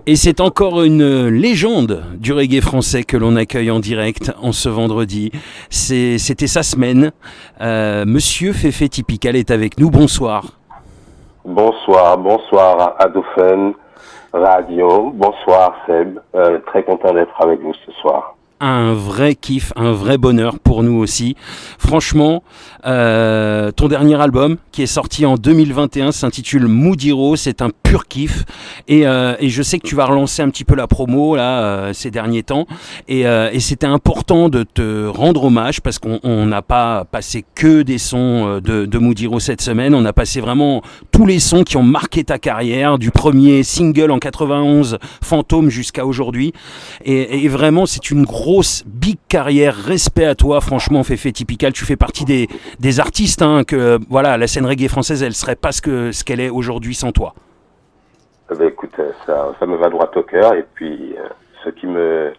Et c'est encore une légende du reggae français que l'on accueille en direct en ce vendredi. C'était sa semaine. Monsieur Féfé Typical est avec nous. Bonsoir. Bonsoir à Dauphin Radio. Bonsoir Seb. Très content d'être avec vous ce soir. Un vrai kiff, un vrai bonheur pour nous aussi. Franchement, ton dernier album qui est sorti en 2021 s'intitule Moodiro, c'est un pur kiff et je sais que tu vas relancer un petit peu la promo là ces derniers temps et c'était important de te rendre hommage parce qu'on n'a pas passé que des sons de Moodiro cette semaine, on a passé vraiment tous les sons qui ont marqué ta carrière, du premier single en 91 Fantôme jusqu'à aujourd'hui et vraiment c'est une grosse big carrière, respect à toi franchement Féfé Typical, tu fais partie des artistes que voilà, la scène reggae française elle serait pas ce qu'elle est aujourd'hui sans toi. Écoute, ça me va droit au cœur et puis ce qui me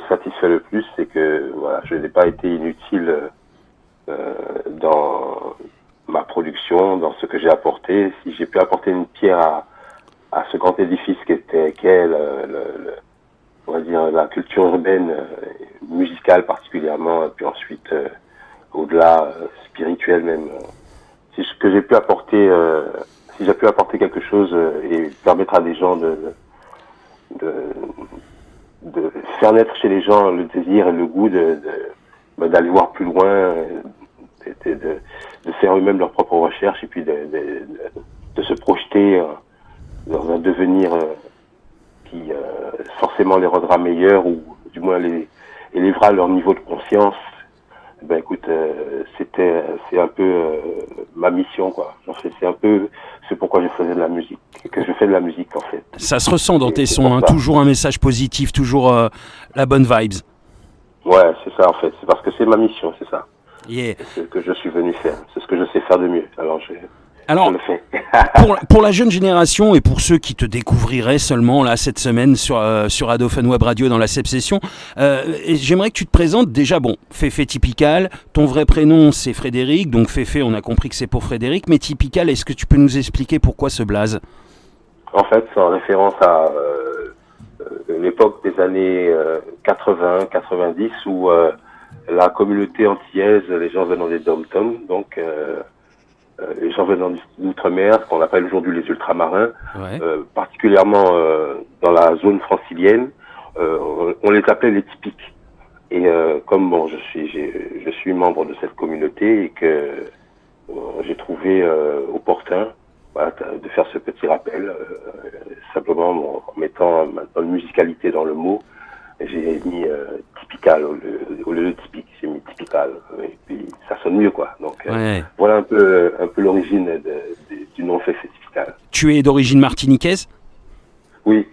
satisfait le plus c'est que voilà, je n'ai pas été inutile dans ma production, dans ce que j'ai apporté. Si j'ai pu apporter une pierre à ce grand édifice qu'est on va dire la culture urbaine, musicale particulièrement, et puis ensuite au-delà, spirituel même. Si j'ai pu apporter quelque chose et permettre à des gens de faire naître chez les gens le désir et le goût d'aller voir plus loin, de faire eux-mêmes leurs propres recherches et puis de se projeter dans un devenir qui forcément les rendra meilleurs ou du moins élèvera leur niveau de conscience. Ben écoute, c'est un peu ma mission quoi. C'est un peu c'est pourquoi je fais de la musique en fait. Ça se ressent dans tes sons, toujours un message positif, toujours la bonne vibes. Ouais, c'est ça en fait. C'est parce que c'est ma mission, c'est ça. Yeah. C'est ce que je suis venu faire. C'est ce que je sais faire de mieux. Alors je le fais. pour la jeune génération et pour ceux qui te découvriraient seulement là cette semaine sur Dauphin Web Radio dans la Seb Session, j'aimerais que tu te présentes déjà. Bon, Féfé Typical, ton vrai prénom c'est Frédéric, donc Féfé on a compris que c'est pour Frédéric, mais Typical, est-ce que tu peux nous expliquer pourquoi ce blaze? En fait, c'est en référence à l'époque des années 80-90 où la communauté antillaise, les gens venant des dom-toms, donc les gens venant d'outre-mer, ce qu'on appelle aujourd'hui les ultramarins, ouais. Particulièrement dans la zone francilienne, on les appelait les typiques. Et comme bon, je suis membre de cette communauté et que j'ai trouvé opportun voilà, de faire ce petit rappel, simplement en mettant une musicalité dans le mot, j'ai mis typical au lieu de typique, j'ai mis typical et puis ça sonne mieux quoi. Donc ouais. Voilà un peu l'origine du nom Féfé Typical. Tu es d'origine martiniquaise? Oui,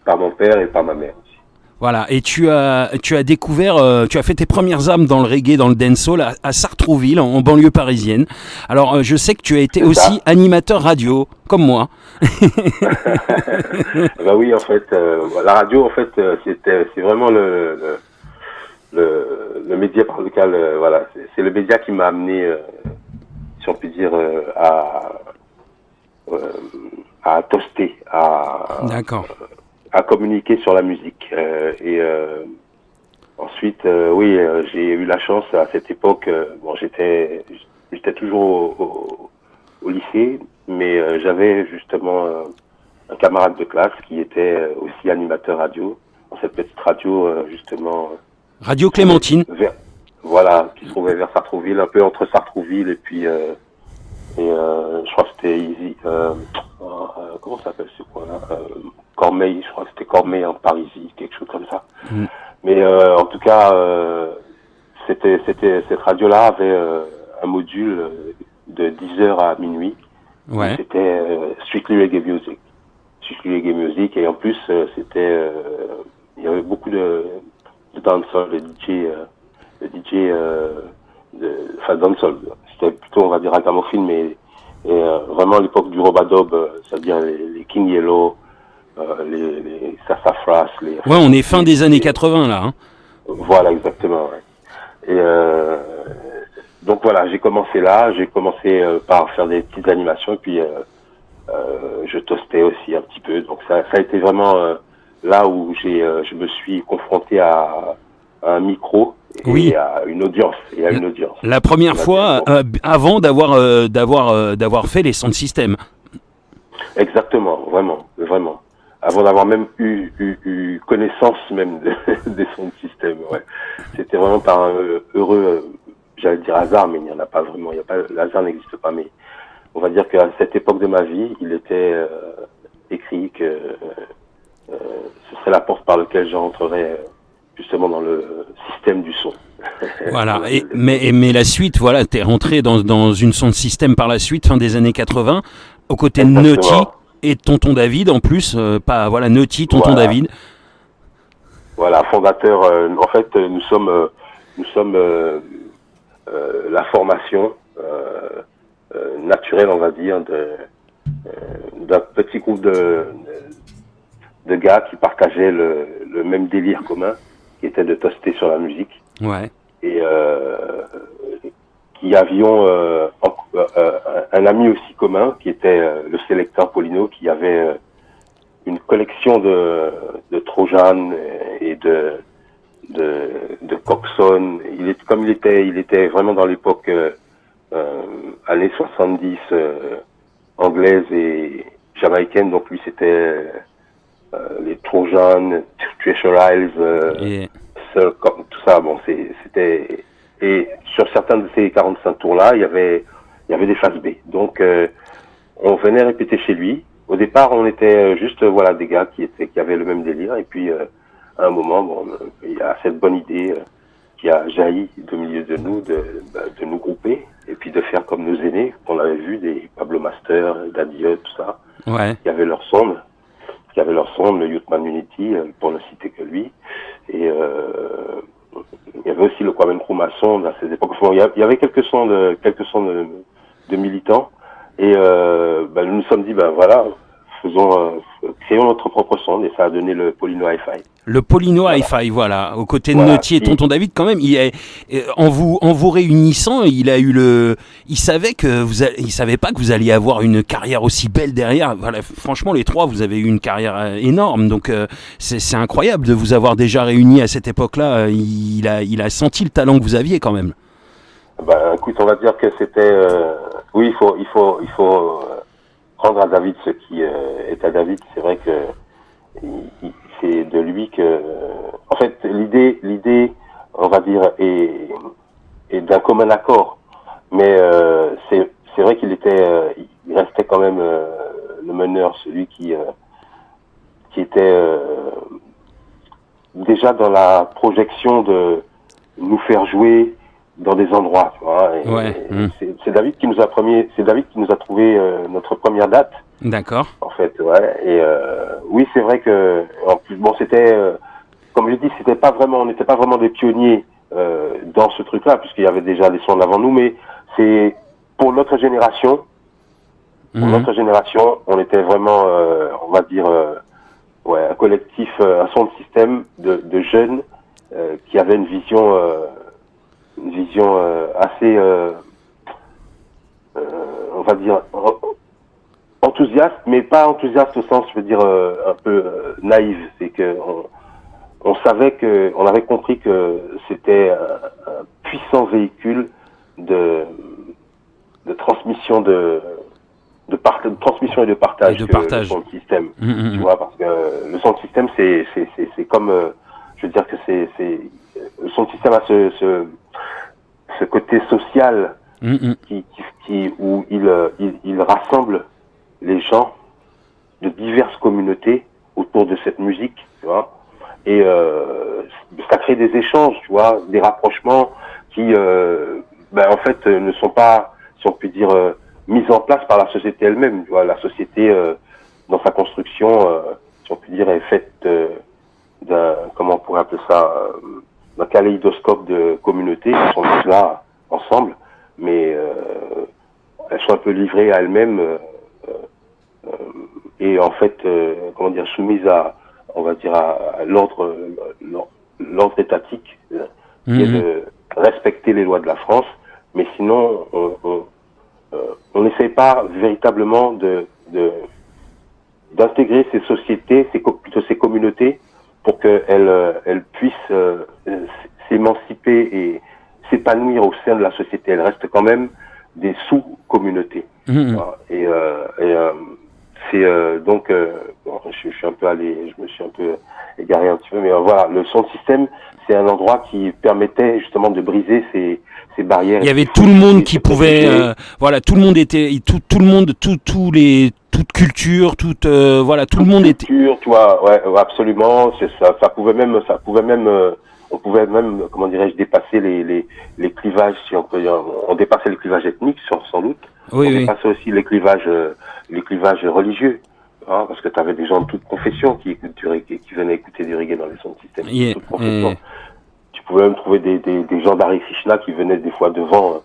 par mon père et par ma mère aussi. Voilà, et tu as découvert, tu as fait tes premières armes dans le reggae, dans le dancehall à Sartrouville, en banlieue parisienne. Alors, je sais que tu as été aussi animateur radio, comme moi. Bah oui, en fait, la radio, en fait, c'est vraiment le média par lequel, voilà, c'est le média qui m'a amené, si on peut dire, à toaster, D'accord. À communiquer sur la musique. Ensuite, oui, j'ai eu la chance à cette époque. Bon, j'étais toujours au lycée, mais j'avais justement un camarade de classe qui était aussi animateur radio dans cette petite radio justement. Radio Clémentine. Voilà, qui se trouvait vers Sartrouville, un peu entre Sartrouville et puis je crois que c'était Easy. Comment ça s'appelle ce coin-là? Cormeilles, je crois que c'était Cormeilles en Parisie, quelque chose comme ça. Mm. Mais en tout cas, cette radio-là avait un module de 10h à minuit. Ouais. C'était strictly reggae music. Strictly reggae music et en plus c'était il y avait beaucoup de dancehall, enfin dancehall. C'était plutôt on va dire ragamuffin mais vraiment à l'époque du Robadob, c'est-à-dire les King Yellow, les Sassafras, ouais, on est fin des années 80 là. Hein. Voilà, exactement. Ouais. Et donc voilà, j'ai commencé par faire des petites animations, et puis Je toastais aussi un petit peu. Donc ça a été vraiment là où je me suis confronté à un micro et Oui. à une audience. La première fois, avant d'avoir fait les sound systems. Exactement, vraiment, vraiment. Avant d'avoir même eu connaissance même des sons de système, ouais. C'était vraiment par un heureux, j'allais dire hasard, mais il n'y en a pas vraiment. L'hasard n'existe pas, mais on va dire qu'à cette époque de ma vie, il était écrit que ce serait la porte par laquelle je rentrerais justement dans le système du son. Voilà. Mais la suite, voilà, t'es rentré dans une sound system par la suite, fin des années 80, aux côtés de Naughty et de Tonton David en plus, Naughty, Tonton David. Voilà, fondateur. En fait, nous sommes la formation naturelle, on va dire, d'un petit groupe de gars qui partageaient le même délire commun, qui était de toaster sur la musique. Ouais. Et qui avions un ami aussi commun, qui était le sélecteur Polino, qui avait une collection de Trojan et de Coxon. Il était vraiment dans l'époque années 70 anglaise et jamaïcaine. Donc lui c'était les Trojan, Treasure Isles, tout ça. Bon, c'était et sur certains de ces 45 tours là, il y avait des phases B. Donc on venait répéter chez lui. Au départ, on était juste des gars qui avaient le même délire, et puis à un moment, il y a cette bonne idée qui a jailli du milieu de nous de nous grouper et puis de faire comme nos aînés qu'on avait vu, des Pablo Master, Daddy Hut, tout ça, qui avaient leur sonde, le Youthman Unity, pour ne citer que lui, et il y avait aussi le Kwame Nkrumah à ces époques. Enfin, il y avait quelques sons de militants. Et nous nous sommes dit, créons notre propre son, et ça a donné le Polino Hi-Fi. Le Polino Hi-Fi, voilà, aux côtés de Naughty et Tonton David, quand même, en vous réunissant, il savait pas que vous alliez avoir une carrière aussi belle derrière. Voilà, franchement, les trois, vous avez eu une carrière énorme, donc c'est incroyable de vous avoir déjà réunis à cette époque-là. Il a senti le talent que vous aviez quand même. Écoute, on va dire que c'était oui, il faut rendre à David ce qui est à David. C'est vrai que c'est de lui que, en fait, l'idée, on va dire, est d'un commun accord. Mais c'est vrai qu'il restait quand même le meneur, celui qui était déjà dans la projection de nous faire jouer dans des endroits, tu vois. C'est David qui nous a trouvé notre première date. D'accord. En fait, ouais. Et oui, c'est vrai que en plus, c'était comme je dis, on n'était pas vraiment des pionniers dans ce truc-là, puisqu'il y avait déjà des sons avant nous, mais c'est pour notre génération. Pour notre génération, on était vraiment, on va dire, un collectif, un son de système de jeunes qui avaient une vision assez, on va dire, enthousiaste, mais pas enthousiaste au sens, je veux dire, un peu naïf. C'est que on savait on avait compris que c'était un puissant véhicule de transmission de transmission et de partage. Le son de système. Tu vois, parce que le son de système, c'est comme, je veux dire que le son de système a ce côté social où il rassemble les gens de diverses communautés autour de cette musique, tu vois, et ça crée des échanges, tu vois, des rapprochements qui en fait ne sont pas, si on peut dire, mis en place par la société elle-même, tu vois. La société dans sa construction, si on peut dire, est faite d'un, comment on pourrait appeler ça, d'un kaléidoscope de communautés qui sont tous là ensemble, mais elles sont un peu livrées à elles-mêmes et en fait, soumises à, on va dire, à l'ordre étatique, qui est de respecter les lois de la France, mais sinon on n'essaye pas véritablement de d'intégrer ces sociétés, plutôt ces communautés, pour qu'elles puissent s'émanciper et s'épanouir au sein de la société. Elles restent quand même des sous-communautés. Voilà. Et c'est donc bon, je suis un peu je me suis un peu égaré un petit peu, mais voilà, le sound system, c'est un endroit qui permettait justement de briser ces barrières. Il y avait tout le monde qui pouvait, voilà, tout le monde était, tout le monde, toute culture, voilà, tout le monde était. Culture, tu vois, ouais, absolument, c'est ça. Ça pouvait même, on pouvait même, comment dirais-je, dépasser les clivages, si on dépassait les clivages ethniques, sans doute. Oui, on dépassait aussi les clivages religieux, hein, parce que tu avais des gens de toute confession qui écoutent du reggae, qui venaient écouter du reggae dans les sons de système. Yeah. Toute confession. Tu pouvais même trouver des gens d'Hare Krishna qui venaient des fois devant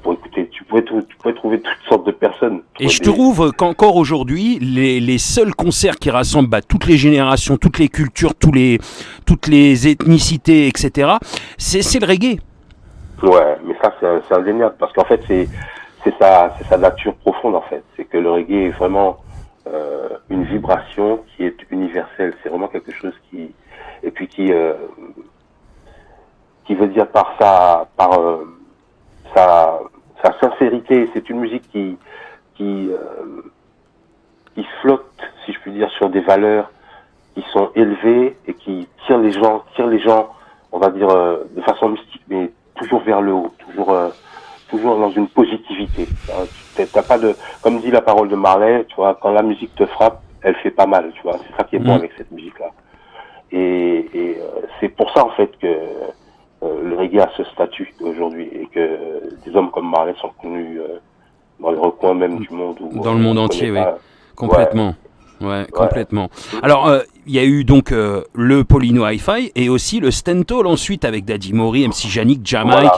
pour écouter. Tu pouvais trouver toutes sortes de personnes. Et je trouve qu'encore aujourd'hui, les seuls concerts qui rassemblent toutes les générations, toutes les cultures, toutes les ethnicités, etc., c'est le reggae. Ouais, mais ça c'est indéniable, parce qu'en fait c'est sa nature profonde, en fait. C'est que le reggae est vraiment une vibration qui est universelle. C'est vraiment quelque chose qui veut dire par sa sincérité. C'est une musique qui flotte, si je puis dire, sur des valeurs qui sont élevées et qui tire les gens, on va dire, de façon mystique, mais toujours vers le haut, toujours dans une positivité. T'as pas de, comme dit la parole de Marley, tu vois, quand la musique te frappe, elle fait pas mal, tu vois. C'est ça qui est bon avec cette musique-là. Et c'est pour ça, en fait, que le reggae a ce statut aujourd'hui, et que des hommes comme Marley sont connus dans les recoins même du monde. Dans le monde entier, oui. Complètement. Ouais, complètement. Alors, il y a eu donc le Polyno Hi-Fi et aussi le Stentol ensuite avec Daddy Mori, MC Janik, Jamaic.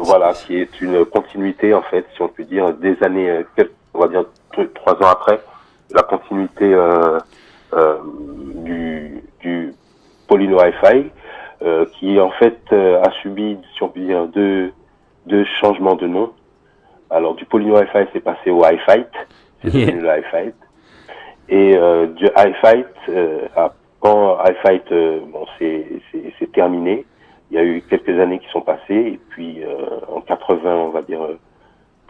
Voilà, qui est une continuité, en fait, si on peut dire, des années, on va dire 3 ans après, la continuité du Polyno Hi-Fi, qui en fait a subi, si on peut dire, deux changements de nom. Alors du Polyno Hi-Fi, c'est passé au Hi-Fight, c'est devenu le Hi-Fight. Et du Hi-Fight, quand Hi-Fight, bon, c'est terminé. Il y a eu quelques années qui sont passées, et puis en 80, on va dire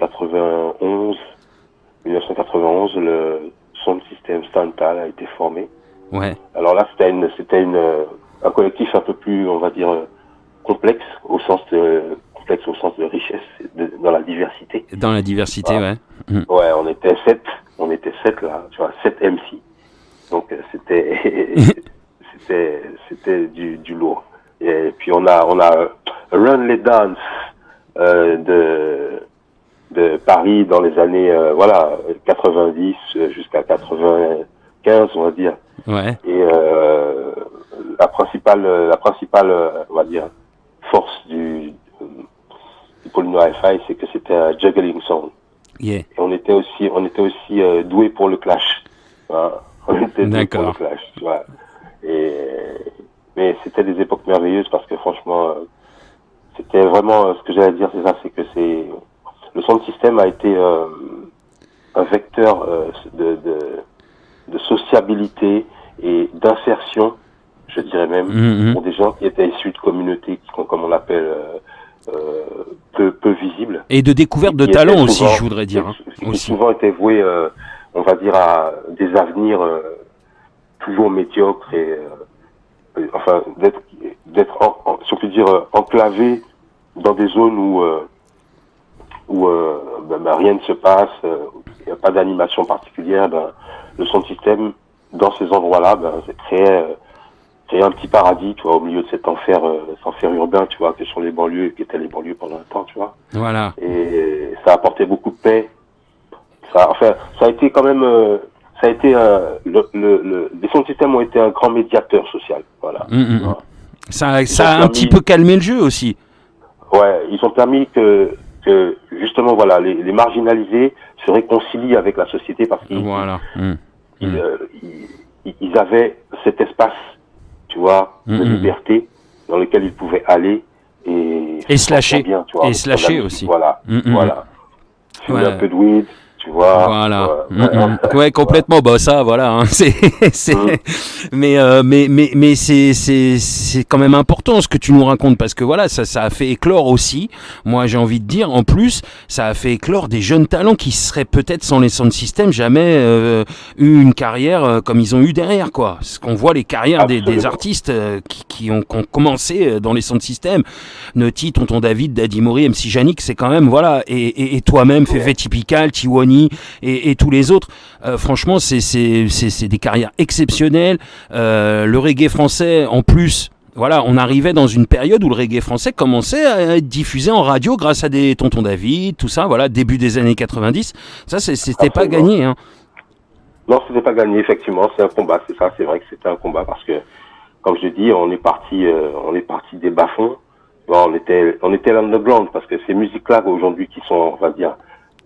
1991, le Sound System Stantal a été formé. Ouais. Alors là, c'était un collectif un peu plus, on va dire, complexe au sens de richesse, dans la diversité. Dans la diversité, voilà. Ouais. Ouais, on était sept là, tu vois, 7 MC. Donc c'était du lourd. Et puis on a Run Les Dance de Paris dans les années 90 jusqu'à 95, on va dire. Ouais. Et la principale on va dire force du Polyno Hi-Fi, c'est que c'était un juggling song. Yeah. Et on était aussi doué pour le clash. Hein. On était doué pour le clash, tu vois. Mais c'était des époques merveilleuses, parce que franchement, c'était vraiment, ce que j'allais dire, c'est ça, c'est que le sound system a été un vecteur de sociabilité et d'insertion, je dirais même, pour des gens qui étaient issus de communautés qui sont, comme on l'appelle, peu visibles. Et de découverte de talent aussi, je voudrais dire. Qui souvent étaient voués, on va dire, à des avenirs toujours médiocres et enfin d'être si on peut dire enclavé dans des zones où rien ne se passe, il n'y a pas d'animation particulière. Le sound system dans ces endroits-là, c'est créer un petit paradis, tu vois, au milieu de cet enfer urbain, tu vois, que sont les banlieues, qui étaient les banlieues pendant un temps, tu vois. Voilà. Et ça a apporté beaucoup de paix. Ça a été quand même, les sound systems ont été un grand médiateur social, voilà. Voilà. Ça a un petit peu calmé le jeu aussi. Ouais, ils ont permis que justement, voilà, les marginalisés se réconcilient avec la société, parce qu'ils ils avaient cet espace, tu vois, de liberté dans lequel ils pouvaient aller et se lâcher. Bien, tu vois, et se lâcher aussi. Voilà. Fumer un peu de weed, tu vois. Voilà. Ouais, complètement. Bah ça, voilà. Hein. Mais c'est quand même important ce que tu nous racontes parce que voilà, ça a fait éclore aussi. Moi, j'ai envie de dire, en plus, ça a fait éclore des jeunes talents qui seraient peut-être sans les sound systems jamais eu une carrière comme ils ont eu derrière, quoi. Parce qu'on voit les carrières des artistes qui ont commencé dans les sound systems. Naughty, Tonton David, Daddy Mori, MC Yannick, c'est quand même voilà. Et toi-même, Féfé Typical, Tiwani et tous les autres. Franchement, c'est des carrières exceptionnelles. Le reggae français, en plus. Voilà, on arrivait dans une période où le reggae français commençait à être diffusé en radio grâce à des Tonton David, tout ça, voilà, début des années 90. Ça, c'était pas gagné, hein. Non, c'était pas gagné, effectivement. C'est un combat, c'est ça. C'est vrai que c'était un combat parce que, comme je dis, on est parti des bas-fonds. Bon, on était l'underground parce que ces musiques-là aujourd'hui qui sont, on va dire,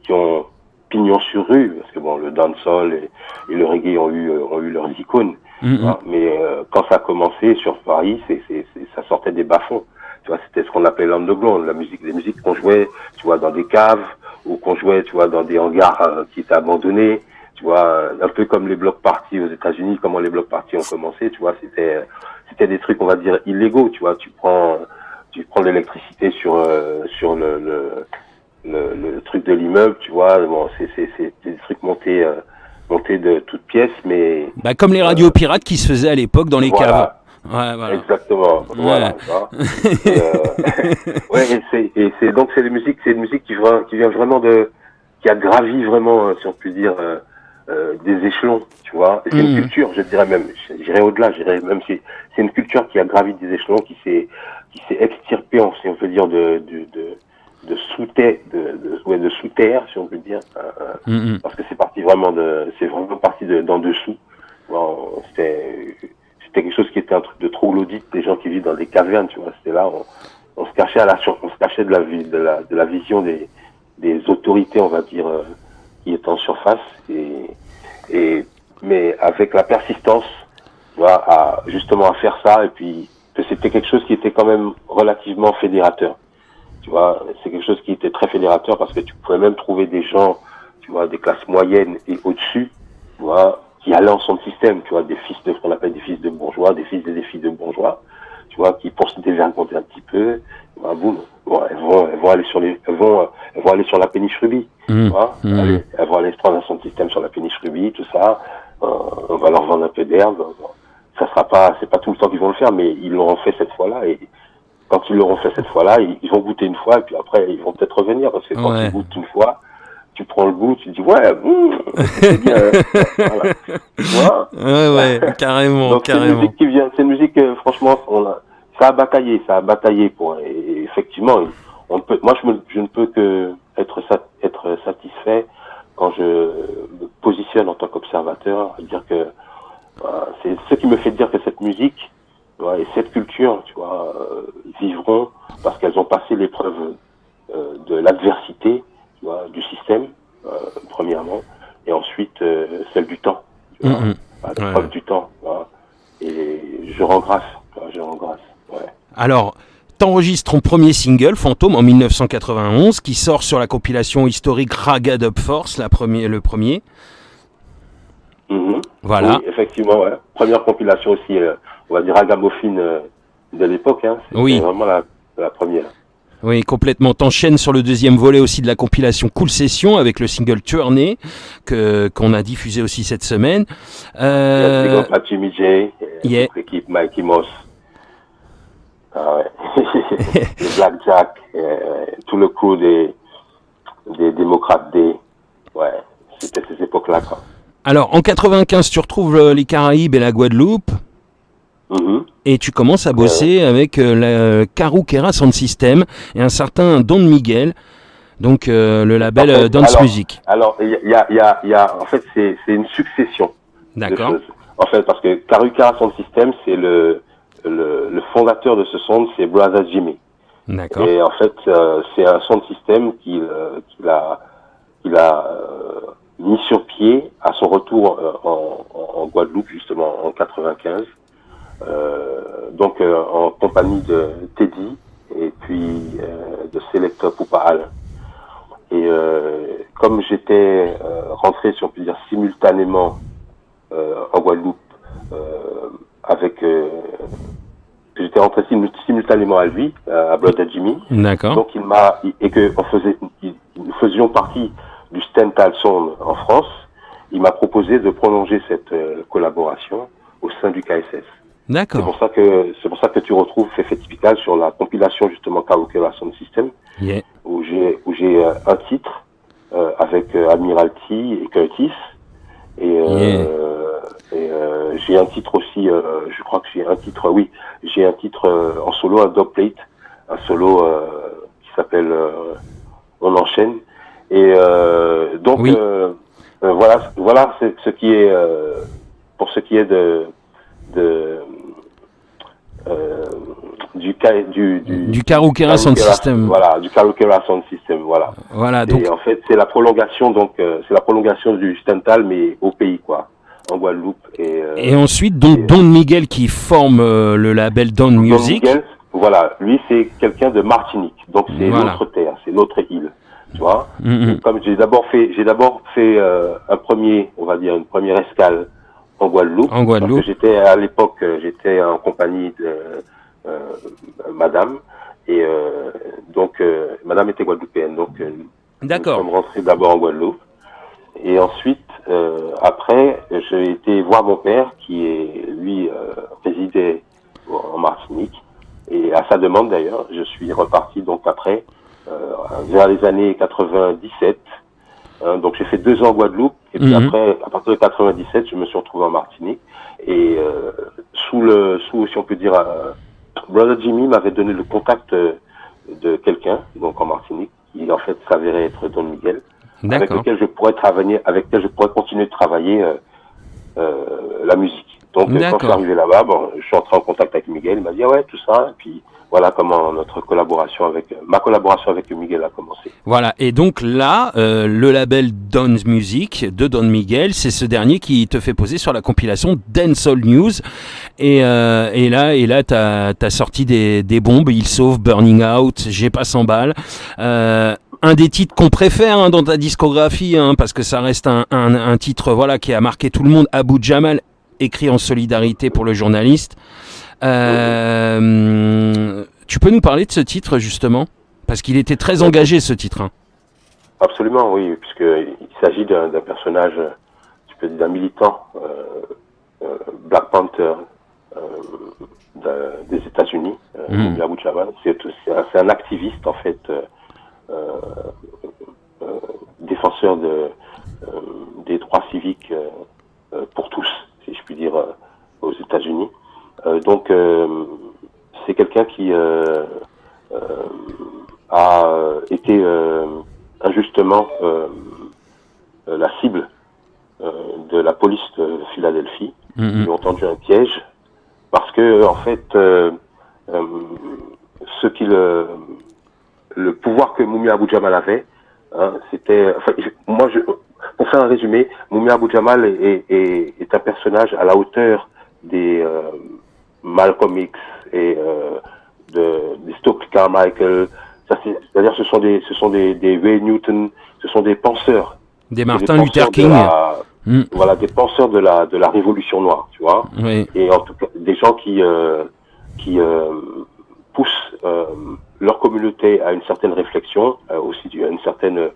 qui ont pignon sur rue, parce que bon, le dancehall et le reggae ont eu leurs icônes. Hein, mais quand ça a commencé sur Paris, ça sortait des bas-fonds. Tu vois, c'était ce qu'on appelait l'underground, les musiques qu'on jouait, tu vois, dans des caves ou qu'on jouait, tu vois, dans des hangars qui étaient abandonnés. Tu vois, un peu comme les block parties aux États-Unis, comment les block parties ont commencé. Tu vois, c'était des trucs, on va dire, illégaux. Tu vois, tu prends l'électricité sur le truc de l'immeuble, tu vois. Bon, c'est des trucs montés de toutes pièces, mais comme les radios pirates qui se faisaient à l'époque dans les caves. Ouais, voilà. Exactement. Ouais. Voilà. Donc c'est une musique qui vient vraiment qui a gravi vraiment, si on peut dire, des échelons, tu vois. Et c'est une culture, je dirais même, j'irais au-delà, c'est une culture qui a gravi des échelons, qui s'est extirpée, si on peut dire, de sous-terre, si on peut dire, parce que c'est vraiment parti d'en dessous. Bon, c'était quelque chose qui était un truc de troglodyte, des gens qui vivent dans des cavernes, tu vois. C'était là, on se cachait on se cachait de la vision des autorités, on va dire, qui étaient en surface, mais avec la persistance, tu vois, justement à faire ça, et puis que c'était quelque chose qui était quand même relativement fédérateur. Tu vois, c'est quelque chose qui était très fédérateur parce que tu pouvais même trouver des gens, tu vois, des classes moyennes et au-dessus, tu vois, qui allaient en son système, tu vois, ce qu'on appelle des fils de bourgeois, des fils et des filles de bourgeois, tu vois, qui pour se dévergonder un petit peu, boum, elles vont aller sur la péniche Rubis, tu vois, elles vont aller se prendre un son système sur la péniche Rubis, tout ça, on va leur vendre un peu d'herbe, c'est pas tout le temps qu'ils vont le faire, mais ils l'auront fait cette fois-là, et quand ils l'auront fait cette fois-là, ils vont goûter une fois, et puis après, ils vont peut-être revenir, parce que quand ils goûtent une fois, tu prends le goût, tu te dis, c'est bien, voilà. Tu vois? Ouais, carrément, donc, carrément. C'est une musique, franchement, ça a bataillé pour, et effectivement, moi, je ne peux que être satisfait quand je me positionne en tant qu'observateur, à dire que, c'est ce qui me fait dire que cette musique, et cette culture, tu vois, vivront parce qu'elles ont passé l'épreuve de l'adversité, tu vois, du système, premièrement, et ensuite celle du temps, tu vois, l'épreuve du temps, tu vois, et je rends grâce. Ouais. Alors, t'enregistres ton premier single, Fantôme, en 1991, qui sort sur la compilation historique Raga Dub Force, le premier. Voilà. Oui, effectivement, ouais. Première compilation aussi, on va dire ragamuffin de l'époque, hein. C'était vraiment la première. Oui, complètement. T'enchaînes sur le deuxième volet aussi de la compilation Cool Session avec le single Tournée qu'on a diffusé aussi cette semaine. Big up à Jimmy J, l'équipe Mikey Moss. Ah ouais. Le Blackjack, tout le coup des démocrates ouais, c'était ces époques-là, quoi. Alors, en 95, tu retrouves les Caraïbes et la Guadeloupe. Et tu commences à bosser avec la Caruquera Sound System et un certain Don Miguel, donc le label Dance Music. Alors, il y a, en fait, c'est une succession de choses. En fait, parce que Caruquera Sound System, c'est le fondateur de ce son, c'est Brother Jimmy. D'accord. Et en fait, c'est un sound system qu'il a mis sur pied à son retour en Guadeloupe, justement, en 95. Donc en compagnie de Teddy et puis de Selector Poupa Al. Et comme j'étais rentré, si on peut dire, simultanément en Guadeloupe avec j'étais rentré simultanément à lui, à Blood Jimmy. D'accord. Donc nous faisions partie du Stental Sound en France. Il m'a proposé de prolonger cette collaboration au sein du KSS. D'accord. C'est pour ça que tu retrouves Fefe Typical sur la compilation justement Karaokera Sound System, Yeah. où j'ai un titre avec Admiralty et Curtis. Et j'ai un titre aussi, je crois que j'ai un titre, oui, j'ai un titre en solo, un dubplate, un solo qui s'appelle On enchaîne. Et donc Oui. voilà ce qui est pour ce qui est du Karaokera Sound System. Voilà, du Karaokera Sound System, voilà. Voilà, donc Et en fait, c'est la prolongation c'est la prolongation du Stental mais au pays quoi, en Guadeloupe et ensuite donc Don Miguel qui forme le label Don Music. Don Miguel, voilà, lui c'est quelqu'un de Martinique. Donc c'est Voilà. notre terre, c'est notre île, tu vois. Mm-hmm. Comme j'ai d'abord fait une première escale en Guadeloupe. En Guadeloupe. Parce que à l'époque, j'étais en compagnie de madame. Et donc, madame était guadeloupéenne. Donc, D'accord. nous sommes rentrés d'abord en Guadeloupe. Et ensuite, après, j'ai été voir mon père qui, lui, résidait en Martinique. Et à sa demande, d'ailleurs, je suis reparti donc après, vers les années 97. Donc j'ai fait 2 ans en Guadeloupe et puis après, à partir de 97, je me suis retrouvé en Martinique et sous si on peut dire, Brother Jimmy m'avait donné le contact de quelqu'un donc en Martinique qui en fait s'avérait être Don Miguel, avec lequel je pourrais continuer de travailler la musique. Donc quand je suis arrivé là-bas, je suis entré en contact avec Miguel, il m'a dit ouais tout ça et puis voilà comment ma collaboration avec Miguel a commencé. Voilà, et donc là, le label Don Music de Don Miguel, c'est ce dernier qui te fait poser sur la compilation Dancehall News. Et là, t'as sorti des bombes, Il Sauve, Burning Out, J'ai pas 100 balles. Un des titres qu'on préfère dans ta discographie, parce que ça reste un titre voilà qui a marqué tout le monde, Abou Jamal, écrit en solidarité pour le journaliste. Tu peux nous parler de ce titre justement, parce qu'il était très engagé ce titre. Absolument, oui, puisqu'il s'agit d'un personnage, tu peux dire d'un militant Black Panther des États-Unis, Abou Jamal. C'est un activiste en fait, défenseur des droits civiques pour tous, si je puis dire, aux États-Unis. Donc c'est quelqu'un qui a été injustement la cible de la police de Philadelphie. Ils ont tendu un piège parce que en fait le pouvoir que Mumia Abu Jamal avait, c'était pour faire un résumé, Mumia Abu Jamal est un personnage à la hauteur des Malcolm X et des Stokely Carmichael. C'est-à-dire ce sont des Ray Newton, ce sont des penseurs, des Martin Luther King, voilà, des penseurs de la révolution noire, tu vois. Oui. Et en tout cas des gens qui poussent leur communauté à une certaine réflexion, aussi à une certaine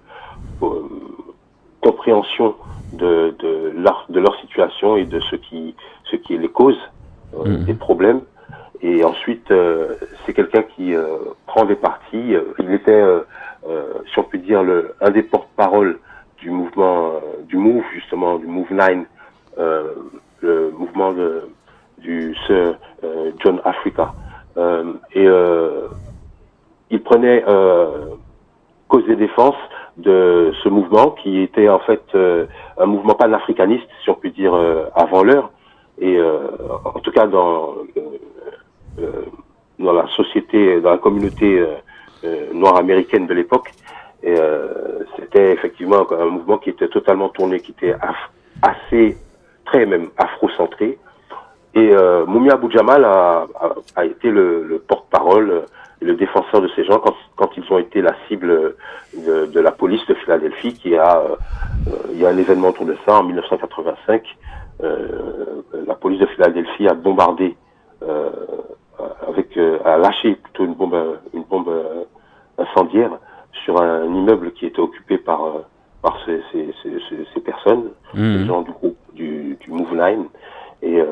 compréhension de leur situation et de ce qui est les causes des problèmes. Et ensuite, c'est quelqu'un qui prend des partis. Il était, si on peut dire, un des porte-parole du mouvement, du Move 9, le mouvement du Sir John Africa. Et il prenait cause et défense de ce mouvement qui était en fait un mouvement panafricaniste, si on peut dire, avant l'heure. Et en tout cas dans la société, dans la communauté noire américaine de l'époque, c'était effectivement un mouvement qui était totalement tourné, qui était assez, très même afro-centré. Et Mumia Abu Jamal a été le porte-parole, le défenseur de ces gens quand ils ont été la cible de la police de Philadelphie, il y a un événement autour de ça en 1985. La police de Philadelphie a bombardé, a lâché plutôt une bombe incendiaire sur un immeuble qui était occupé par ces personnes, les gens du groupe du Move 9. Et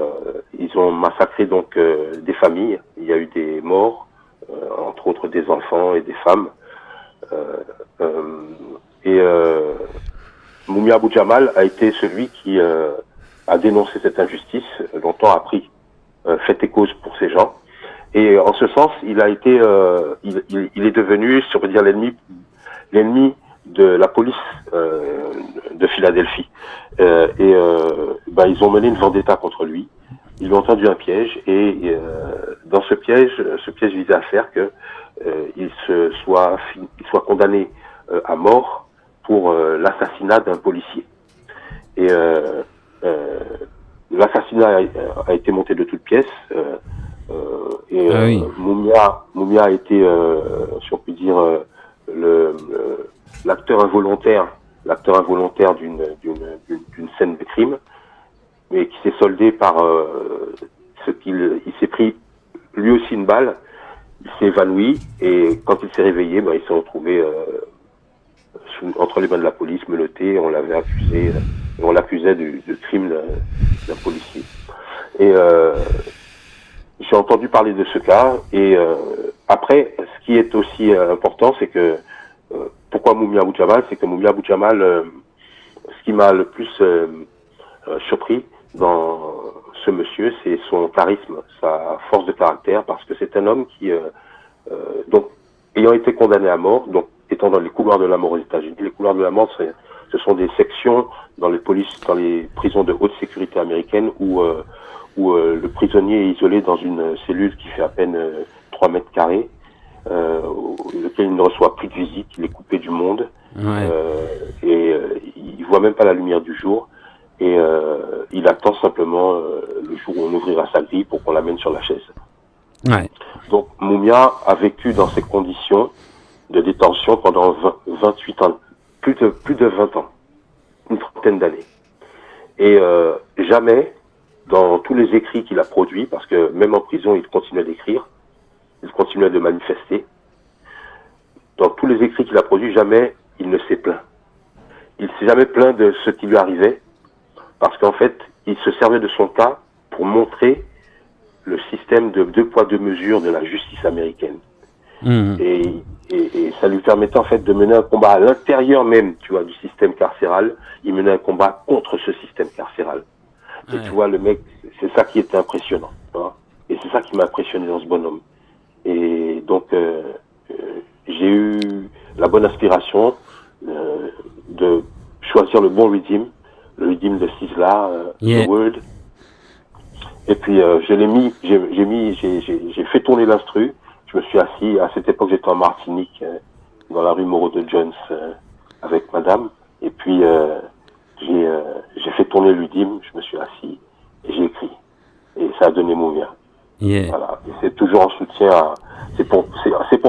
ils ont massacré donc des familles. Il y a eu des morts, entre autres des enfants et des femmes. Mumia Abu Jamal a été celui qui a dénoncé cette injustice, longtemps a pris fait et cause pour ces gens. Et en ce sens, il a été, il est devenu, si on peut dire, l'ennemi de la police de Philadelphie. Ils ont mené une vendetta contre lui. Ils lui ont tendu un piège et dans ce piège visait à faire que il soit condamné à mort pour l'assassinat d'un policier. Et l'assassinat a été monté de toutes pièces. Mumia a été, si on peut dire, l'acteur involontaire d'une scène de crime, mais qui s'est soldé par il s'est pris lui aussi une balle, il s'est évanoui et quand il s'est réveillé, il s'est retrouvé entre les mains de la police, menotté. On l'accusait du crime d'un policier. Et j'ai entendu parler de ce cas. Et après, ce qui est aussi important, c'est que pourquoi Mumia Abu Jamal, c'est que Mumia Abu Jamal, ce qui m'a le plus surpris dans ce monsieur, c'est son charisme, sa force de caractère, parce que c'est un homme qui, donc, ayant été condamné à mort, donc étant dans les couloirs de la mort aux États-Unis, les couloirs de la mort, ce sont des sections dans les prisons de haute sécurité américaines où le prisonnier est isolé dans une cellule qui fait à peine 3 mètres carrés, lequel il ne reçoit plus de visite, il est coupé du monde, il voit même pas la lumière du jour, et il attend simplement le jour où on ouvrira sa grille pour qu'on l'amène sur la chaise. Ouais. Donc Mumia a vécu dans ces conditions de détention pendant 28 ans, plus de 20 ans, une trentaine d'années. Et jamais, dans tous les écrits qu'il a produits, parce que même en prison, il continuait d'écrire, il continuait de manifester, dans tous les écrits qu'il a produits, jamais il ne s'est plaint. Il s'est jamais plaint de ce qui lui arrivait, parce qu'en fait, il se servait de son cas pour montrer le système de 2 poids 2 mesures de la justice américaine. Et ça lui permettait en fait de mener un combat à l'intérieur même, tu vois, du système carcéral. Il menait un combat contre ce système carcéral. Et tu vois, le mec, c'est ça qui était impressionnant. Tu vois, et c'est ça qui m'a impressionné dans ce bonhomme. Et donc, j'ai eu la bonne inspiration de choisir le bon rythme, le rythme de Sizzla, The Word. Et puis j'ai fait tourner l'instru. Je me suis assis. À cette époque, j'étais en Martinique, dans la rue Moreau de Jones, avec madame. Et puis j'ai fait tourner l'UDIM. Je me suis assis et j'ai écrit. Et ça a donné Mumia. Voilà. Et c'est toujours en soutien. C'est pour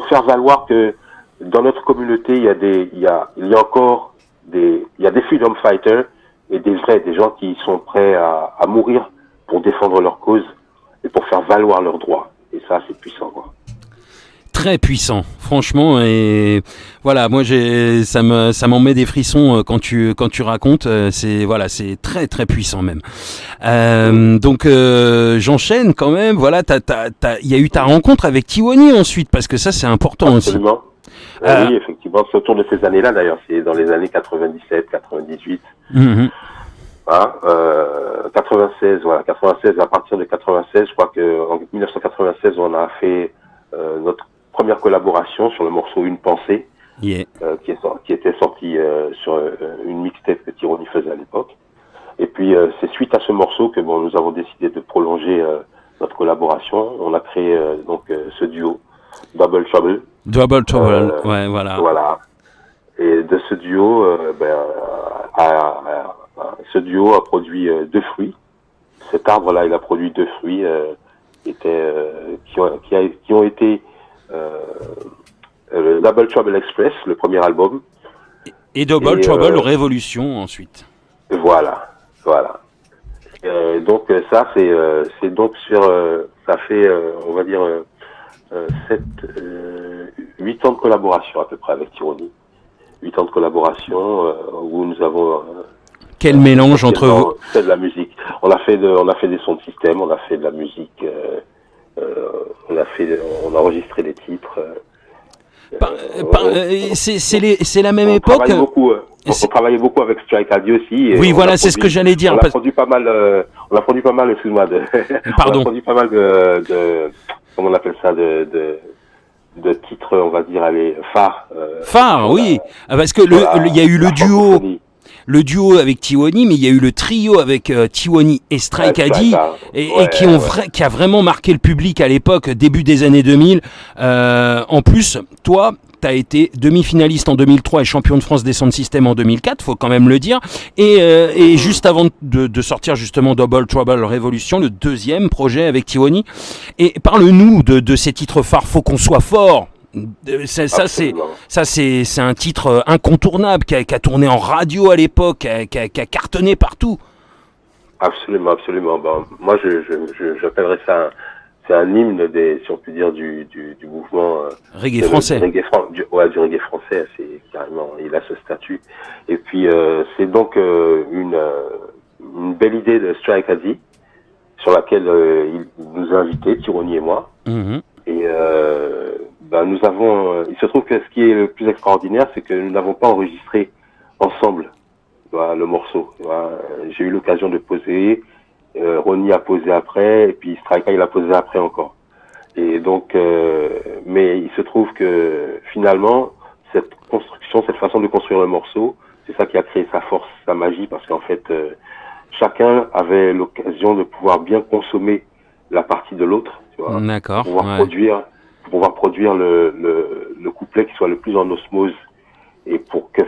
faire valoir que dans notre communauté, il y a encore des freedom fighters et des gens qui sont prêts à mourir pour défendre leur cause et pour faire valoir leurs droits. Et ça, c'est puissant, quoi. Très puissant, franchement, et voilà, moi ça m'en met des frissons quand tu racontes, c'est très très puissant même. Donc j'enchaîne quand même, voilà, il y a eu ta rencontre avec Tiwani ensuite, parce que ça c'est important. Absolument. Aussi. Oui, effectivement, c'est autour de ces années-là d'ailleurs, c'est dans les années 97, 98. 96, voilà, 96, à partir de 96, je crois qu'en 1996, on a fait notre première collaboration sur le morceau Une pensée, qui était sorti sur une mixtape que Tironi faisait à l'époque. Et puis c'est suite à ce morceau que nous avons décidé de prolonger notre collaboration. On a créé ce duo Double Trouble. Ouais, voilà. Voilà. Et de ce duo, ce duo a produit 2 fruits. cet arbre-là, il a produit 2 fruits qui ont été le Double Trouble Express, le premier album. Et Double Trouble Révolution ensuite. Voilà. Donc ça, c'est donc sur, ça fait, on va dire, 8 ans de collaboration à peu près avec Tyranny. 8 ans de collaboration où nous avons... Quel mélange entre vous? Fait de la musique. On a fait des sons de système, on a fait de la musique, on a enregistré des titres. C'est la même époque. On travaillait beaucoup avec Strike Addy aussi. Oui, voilà, c'est ce que j'allais dire. On a produit pas mal, excuse-moi, Pardon. On a produit pas mal de comment on appelle ça, de titres, on va dire, phares. Phares, oui. Parce que il y a eu le duo avec Tyranny, mais il y a eu le trio avec Tyranny et Strike Addy, qui a vraiment marqué le public à l'époque, début des années 2000. En plus, toi, tu as été demi-finaliste en 2003 et champion de France des Sound System en 2004, faut quand même le dire. Et juste avant de sortir justement Double Trouble Revolution, le deuxième projet avec Tyranny. Et parle-nous de ces titres phares, faut qu'on soit fort. Ça c'est un titre incontournable qui a tourné en radio à l'époque, qui a cartonné partout. Absolument. Bon, moi j'appellerais ça c'est un hymne si on peut dire du mouvement reggae français. Du reggae français, c'est carrément, il a ce statut. Et puis c'est donc une belle idée de Strike Addy sur laquelle il nous a invités, Tyranny et moi. Mm-hmm. Et nous avons. Il se trouve que ce qui est le plus extraordinaire, c'est que nous n'avons pas enregistré ensemble le morceau. J'ai eu l'occasion de poser. Ronnie a posé après, et puis Strika il a posé après encore. Et donc, mais il se trouve que finalement, cette construction, cette façon de construire le morceau, c'est ça qui a créé sa force, sa magie, parce qu'en fait, chacun avait l'occasion de pouvoir bien consommer la partie de l'autre, tu vois. D'accord. Pour pouvoir produire le couplet qui soit le plus en osmose, et pour que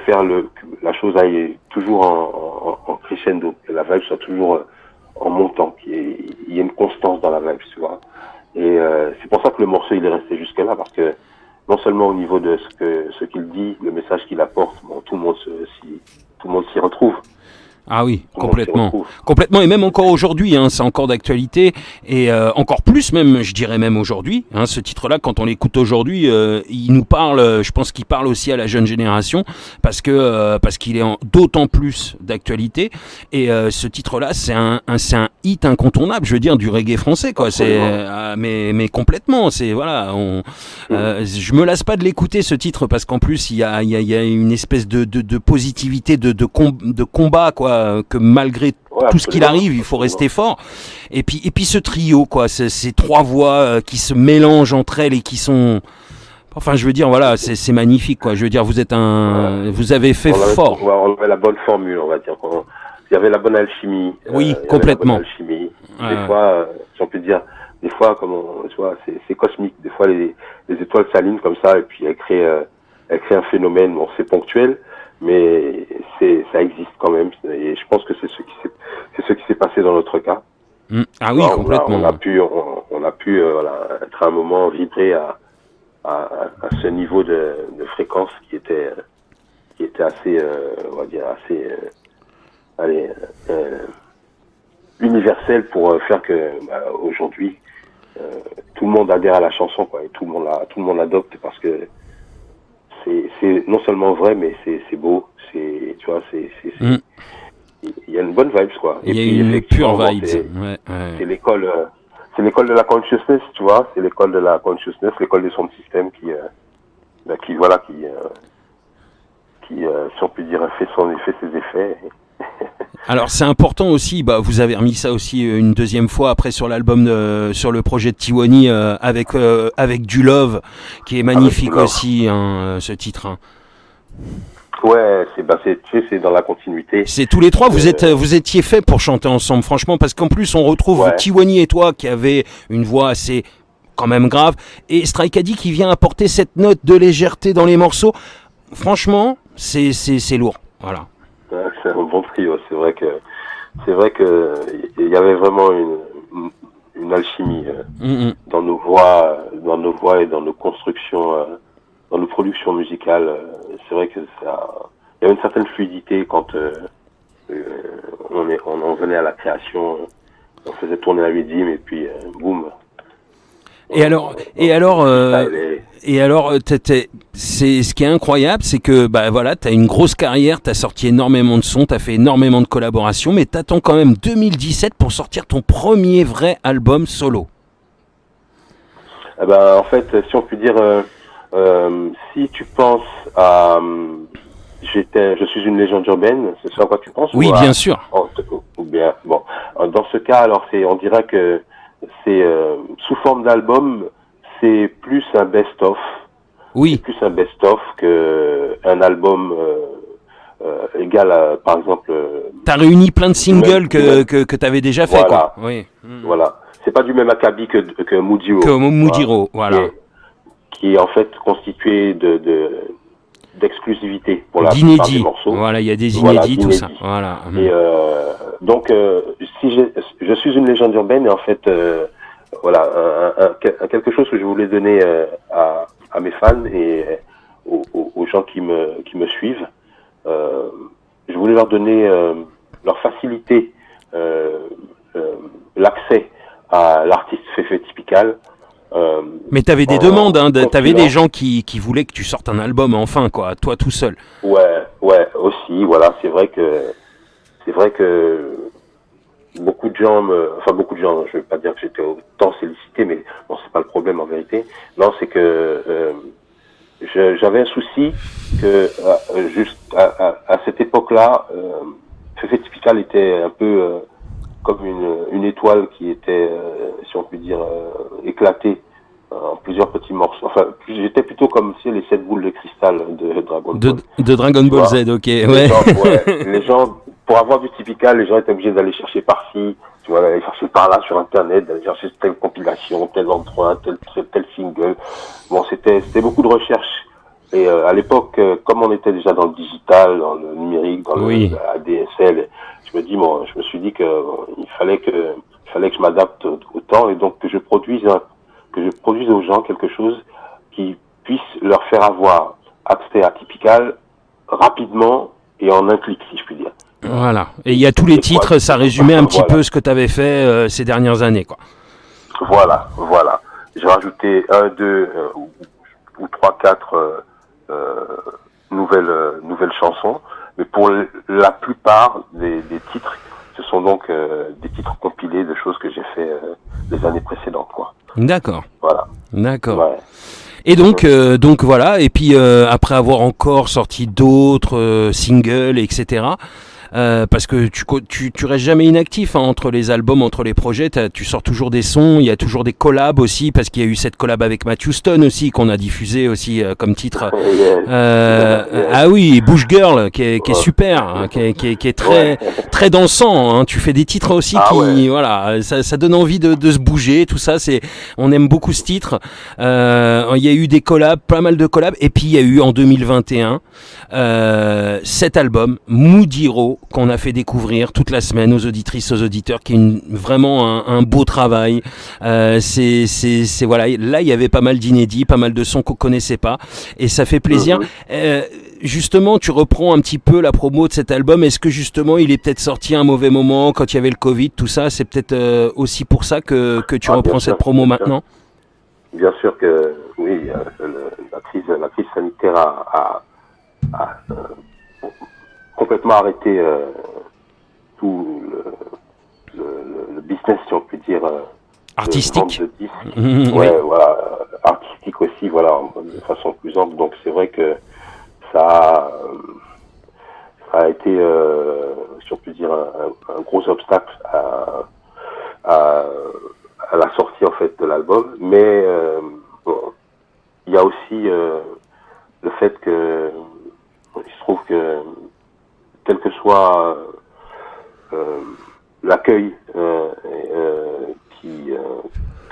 la chose aille toujours en crescendo, que la vibe soit toujours en montant, il y a une constance dans la vibe, tu vois. Et c'est pour ça que le morceau il est resté jusque là, parce que non seulement au niveau de ce qu'il dit, le message qu'il apporte, bon, tout le monde s'y retrouve. Ah oui, complètement, et même encore aujourd'hui, c'est encore d'actualité, et encore plus même, je dirais même aujourd'hui, ce titre-là, quand on l'écoute aujourd'hui, il nous parle, je pense qu'il parle aussi à la jeune génération, parce qu'il est d'autant plus d'actualité, et ce titre-là, c'est un hit incontournable, je veux dire, du reggae français, quoi. Mais complètement, c'est voilà, je me lasse pas de l'écouter ce titre, parce qu'en plus il y a une espèce de positivité, de combat, quoi. Que malgré tout ce qu'il arrive, il faut rester fort. Et puis ce trio, quoi, ces trois voix qui se mélangent entre elles et qui sont, enfin, je veux dire, voilà, c'est magnifique, quoi. Je veux dire, vous avez fait fort. On avait la bonne formule, on va dire. Il y avait la bonne alchimie. Oui, complètement. Des fois, si on peut dire, des fois, tu vois, c'est cosmique. Des fois, les étoiles s'alignent comme ça, et puis elles créent un phénomène. Bon, c'est ponctuel, mais ça existe quand même, et je pense que c'est ce qui s'est passé dans notre cas. Ah oui, complètement. On a pu être à un moment vibrer à ce niveau de fréquence qui était assez, on va dire, assez universel pour faire que aujourd'hui tout le monde adhère à la chanson, quoi, et tout le monde l'adopte, parce que c'est non seulement vrai, mais c'est beau, tu vois, il y a une bonne vibe, quoi. Il y a une pure vibe. C'est l'école de la consciousness, tu vois, c'est l'école de la consciousness, l'école des sound systems qui si on peut dire, fait ses effets. Alors c'est important aussi, vous avez remis ça aussi une deuxième fois après sur l'album, sur le projet de Tyranny avec du Love, qui est magnifique aussi, ce titre. Ouais, c'est dans la continuité. C'est tous les trois, vous étiez faits pour chanter ensemble, franchement, parce qu'en plus on retrouve Tyranny et toi qui avez une voix assez quand même grave, et Strike Addy qui vient apporter cette note de légèreté dans les morceaux. Franchement, c'est lourd, voilà. Ouais, c'est un bon trio, c'est vrai que c'est vrai que il y avait vraiment une alchimie dans nos voix, et dans nos constructions, dans nos productions musicales. C'est vrai que il y avait une certaine fluidité quand on venait à la création, on faisait tourner la rythme et puis boum. Et alors, c'est ce qui est incroyable, c'est que bah voilà, t'as une grosse carrière, t'as sorti énormément de sons, t'as fait énormément de collaborations, mais t'attends quand même 2017 pour sortir ton premier vrai album solo. Eh ben, en fait, si on peut dire, si tu penses à je suis une légende urbaine, c'est ça à quoi tu penses? Oui, bien sûr. Ou bien, bon, dans ce cas, alors on dirait que c'est sous forme d'album, c'est plus un best-of. Oui. C'est plus un best-of que un album égal à, par exemple. T'as réuni plein de singles que t'avais déjà fait, voilà. quoi. Oui. Voilà. C'est pas du même acabit que Moudiro. Que Moudiro, voilà. Qui est en fait constitué d'exclusivité pour la plupart des morceaux. Voilà, il y a des inédits, tout ça. Voilà. Et donc, si je suis une légende urbaine, et en fait, voilà, quelque chose que je voulais donner à mes fans et aux gens qui me suivent. Je voulais leur donner, leur faciliter l'accès à l'artiste Fefe Typical. Mais t'avais des demandes, hein, t'avais des gens qui voulaient que tu sortes un album enfin, quoi, toi tout seul. Ouais, aussi, voilà, c'est vrai que beaucoup de gens je vais pas dire que j'étais autant sollicité, mais bon, c'est pas le problème en vérité. Non, c'est que j'avais un souci que juste à cette époque-là, Fefe Typical était un peu comme une étoile qui était, si on peut dire, éclatée en plusieurs petits morceaux. Enfin, j'étais plutôt comme si les 7 boules de cristal de Dragon Ball. De Dragon Ball Z, ok. Les gens, pour avoir du Typical, les gens étaient obligés d'aller chercher par-ci, tu vois, d'aller chercher par-là sur Internet, d'aller chercher telle compilation, tel endroit, tel single. Bon, c'était beaucoup de recherche. Et à l'époque, comme on était déjà dans le digital, dans le numérique, dans la ADSL, je me suis dit que il fallait que je m'adapte au temps et donc que je produise aux gens quelque chose qui puisse leur faire avoir accès à Typical rapidement et en un clic, si je puis dire. Voilà. Et il y a tous les titres, ça résumait un petit peu ce que tu avais fait ces dernières années, quoi. Voilà. J'ai rajouté 1, 2 ou 3, 4 nouvelles chansons, mais pour la plupart des titres, ce sont donc des titres compilés de choses que j'ai fait les années précédentes, quoi. D'accord. Voilà. D'accord. Ouais. Et donc voilà. Et puis après avoir encore sorti d'autres singles, etc. Parce que tu restes jamais inactif, hein, entre les albums, entre les projets, tu sors toujours des sons, il y a toujours des collabs aussi, parce qu'il y a eu cette collab avec Matthew Stone aussi, qu'on a diffusé aussi comme titre. Ah oui, Bush Girl, qui est super, hein, qui est très dansant, hein. Tu fais des titres aussi voilà, ça donne envie de se bouger, tout ça, on aime beaucoup ce titre. Il y a eu des collabs, pas mal de collabs, et puis il y a eu en 2021 cet album, Moudiro, qu'on a fait découvrir toute la semaine aux auditrices, aux auditeurs, qui est vraiment un beau travail. C'est voilà, là il y avait pas mal d'inédits, pas mal de sons qu'on connaissait pas, et ça fait plaisir. Justement, tu reprends un petit peu la promo de cet album. Est-ce que justement il est peut-être sorti à un mauvais moment quand il y avait le Covid, tout ça? C'est peut-être aussi pour ça que tu reprends cette promo maintenant? Bien sûr que oui, la crise sanitaire a complètement arrêté tout le business, si on peut dire, artistique. De disques. Voilà, artistique aussi, voilà, de façon plus ample. Donc c'est vrai que ça a été, si on peut dire, un gros obstacle à la sortie en fait de l'album. Mais il y a aussi le fait que il se trouve que quel que soit l'accueil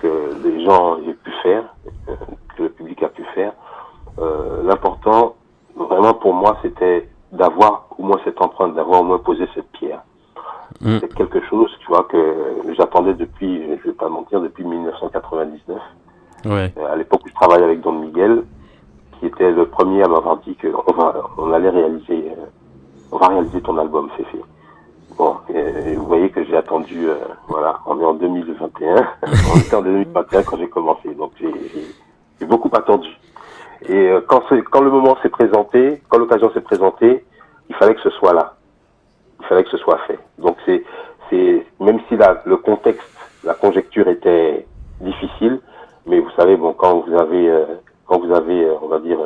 que les gens aient pu faire, que le public a pu faire, l'important vraiment pour moi c'était d'avoir au moins cette empreinte, d'avoir au moins posé cette pierre. C'est je vais pas mentir, depuis 1999. Ouais. À l'époque où je travaillais avec Don Miguel, qui était le premier à m'avoir dit que on allait réaliser, on va réaliser ton album, Féfé. Bon, et vous voyez que j'ai attendu, voilà, on est en 2021, on était en 2021 quand j'ai commencé, donc j'ai beaucoup attendu. Et quand le moment s'est présenté, quand l'occasion s'est présentée, il fallait que ce soit là, il fallait que ce soit fait. Donc c'est même si le contexte, la conjecture était difficile, mais vous savez, bon, quand vous avez, on va dire,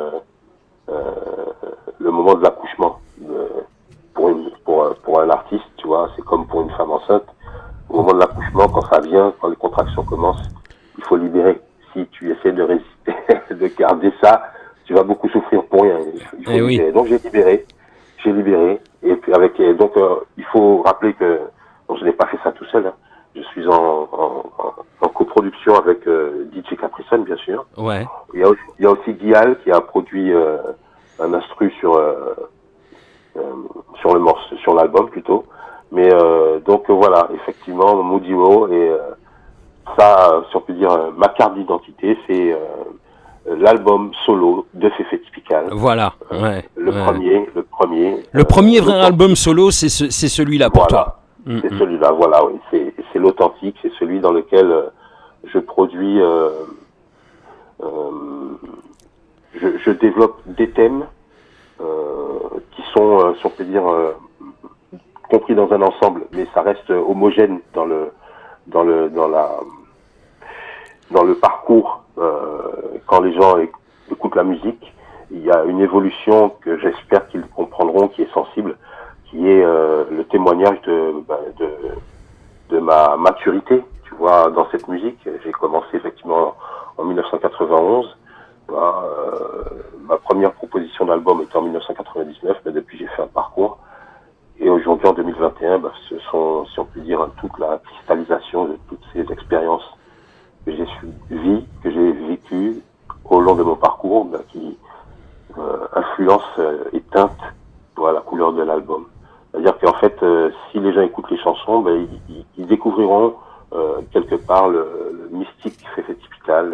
le moment de l'accouchement pour un artiste, tu vois, c'est comme pour une femme enceinte. Au moment de l'accouchement, quand ça vient, quand les contractions commencent, il faut libérer. Si tu essaies de résister, de garder ça, tu vas beaucoup souffrir pour rien. Il faut libérer. Oui. Donc j'ai libéré, et puis donc il faut rappeler que je n'ai pas fait ça tout seul. Hein. Je suis en coproduction avec DJ Caprison, bien sûr. Ouais. Il y a aussi Guial qui a produit un instru sur le morceau, sur l'album plutôt. Mais donc voilà, effectivement, Moody Raw, et ça, si on peut dire, ma carte d'identité, c'est l'album solo de Féfé Typical. Voilà, ouais. Le premier. Le premier vrai album solo, c'est celui-là pour toi. C'est celui-là, voilà, oui. C'est l'authentique, c'est celui dans lequel je produis, je développe des thèmes qui sont, si on peut dire, compris dans un ensemble, mais ça reste homogène dans le parcours. Quand les gens écoutent la musique, il y a une évolution que j'espère qu'ils comprendront, qui est sensible, qui est le témoignage de ma maturité, tu vois, dans cette musique. J'ai commencé effectivement en 1991. Ma première proposition d'album était en 1999, mais depuis j'ai fait un parcours. Et aujourd'hui, en 2021, ce sont, si on peut dire, toute la cristallisation de toutes ces expériences que j'ai vécues au long de mon parcours, qui influencent et teintent la couleur de l'album. C'est-à-dire qu'en fait, si les gens écoutent les chansons, ils découvriront quelque part le mystique Féfé Typical,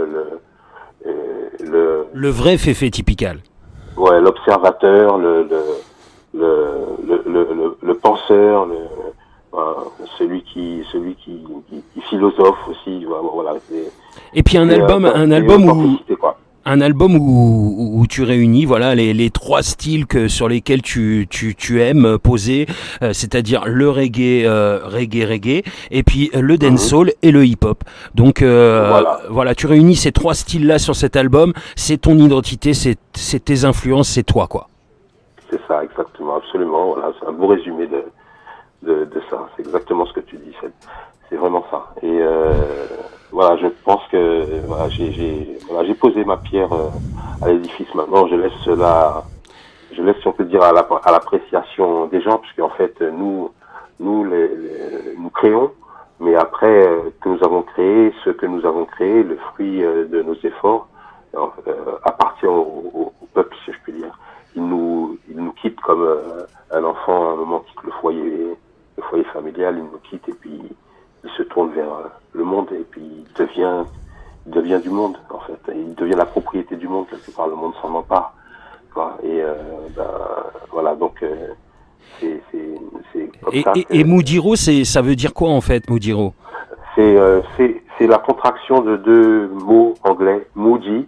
le vrai Féfé Typical. Ouais, l'observateur, le penseur, celui qui philosophe aussi. Voilà. Et puis un album où tu réunis les trois styles sur lesquels tu aimes poser, c'est-à-dire le reggae, et puis le dancehall et le hip-hop. Donc voilà, tu réunis ces trois styles-là sur cet album, c'est ton identité, c'est tes influences, c'est toi, quoi. C'est ça, exactement, absolument. Voilà, c'est un beau résumé de ça. C'est exactement ce que tu dis. C'est vraiment ça. Et voilà, je pense que j'ai posé ma pierre à l'édifice. Maintenant, je laisse, si on peut dire, à l'appréciation des gens, puisque en fait, nous créons, mais après que nous avons créé, ce que nous avons créé, le fruit de nos efforts, appartient au peuple, si je puis dire. Il nous quitte comme un enfant à un moment quitte le foyer familial, il nous quitte et puis il se tourne vers le monde et puis il devient du monde en fait. Il devient la propriété du monde quelque part, le monde s'en empare. Quoi. Et voilà, donc c'est comme ça. Et Moody Raw, ça veut dire quoi en fait, Moody Raw? C'est la contraction de deux mots anglais, moody,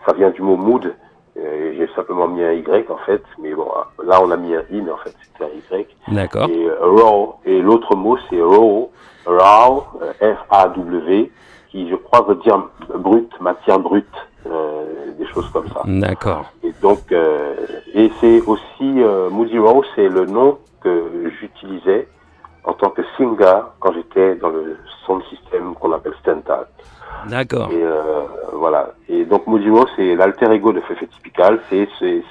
ça vient du mot mood. J'ai simplement mis un Y en fait, mais bon, là on a mis un I, mais en fait c'était un Y. D'accord. Et raw, et l'autre mot c'est raw, F-A-W, qui je crois veut dire brute, matière brute, des choses comme ça. D'accord. Et donc, et c'est aussi, Moody Raw, c'est le nom que j'utilisais en tant que singer quand j'étais dans le sound system qu'on appelle Stental. D'accord. Et voilà. Et donc Moody Raw, c'est l'alter ego de Féfé Typical, c'est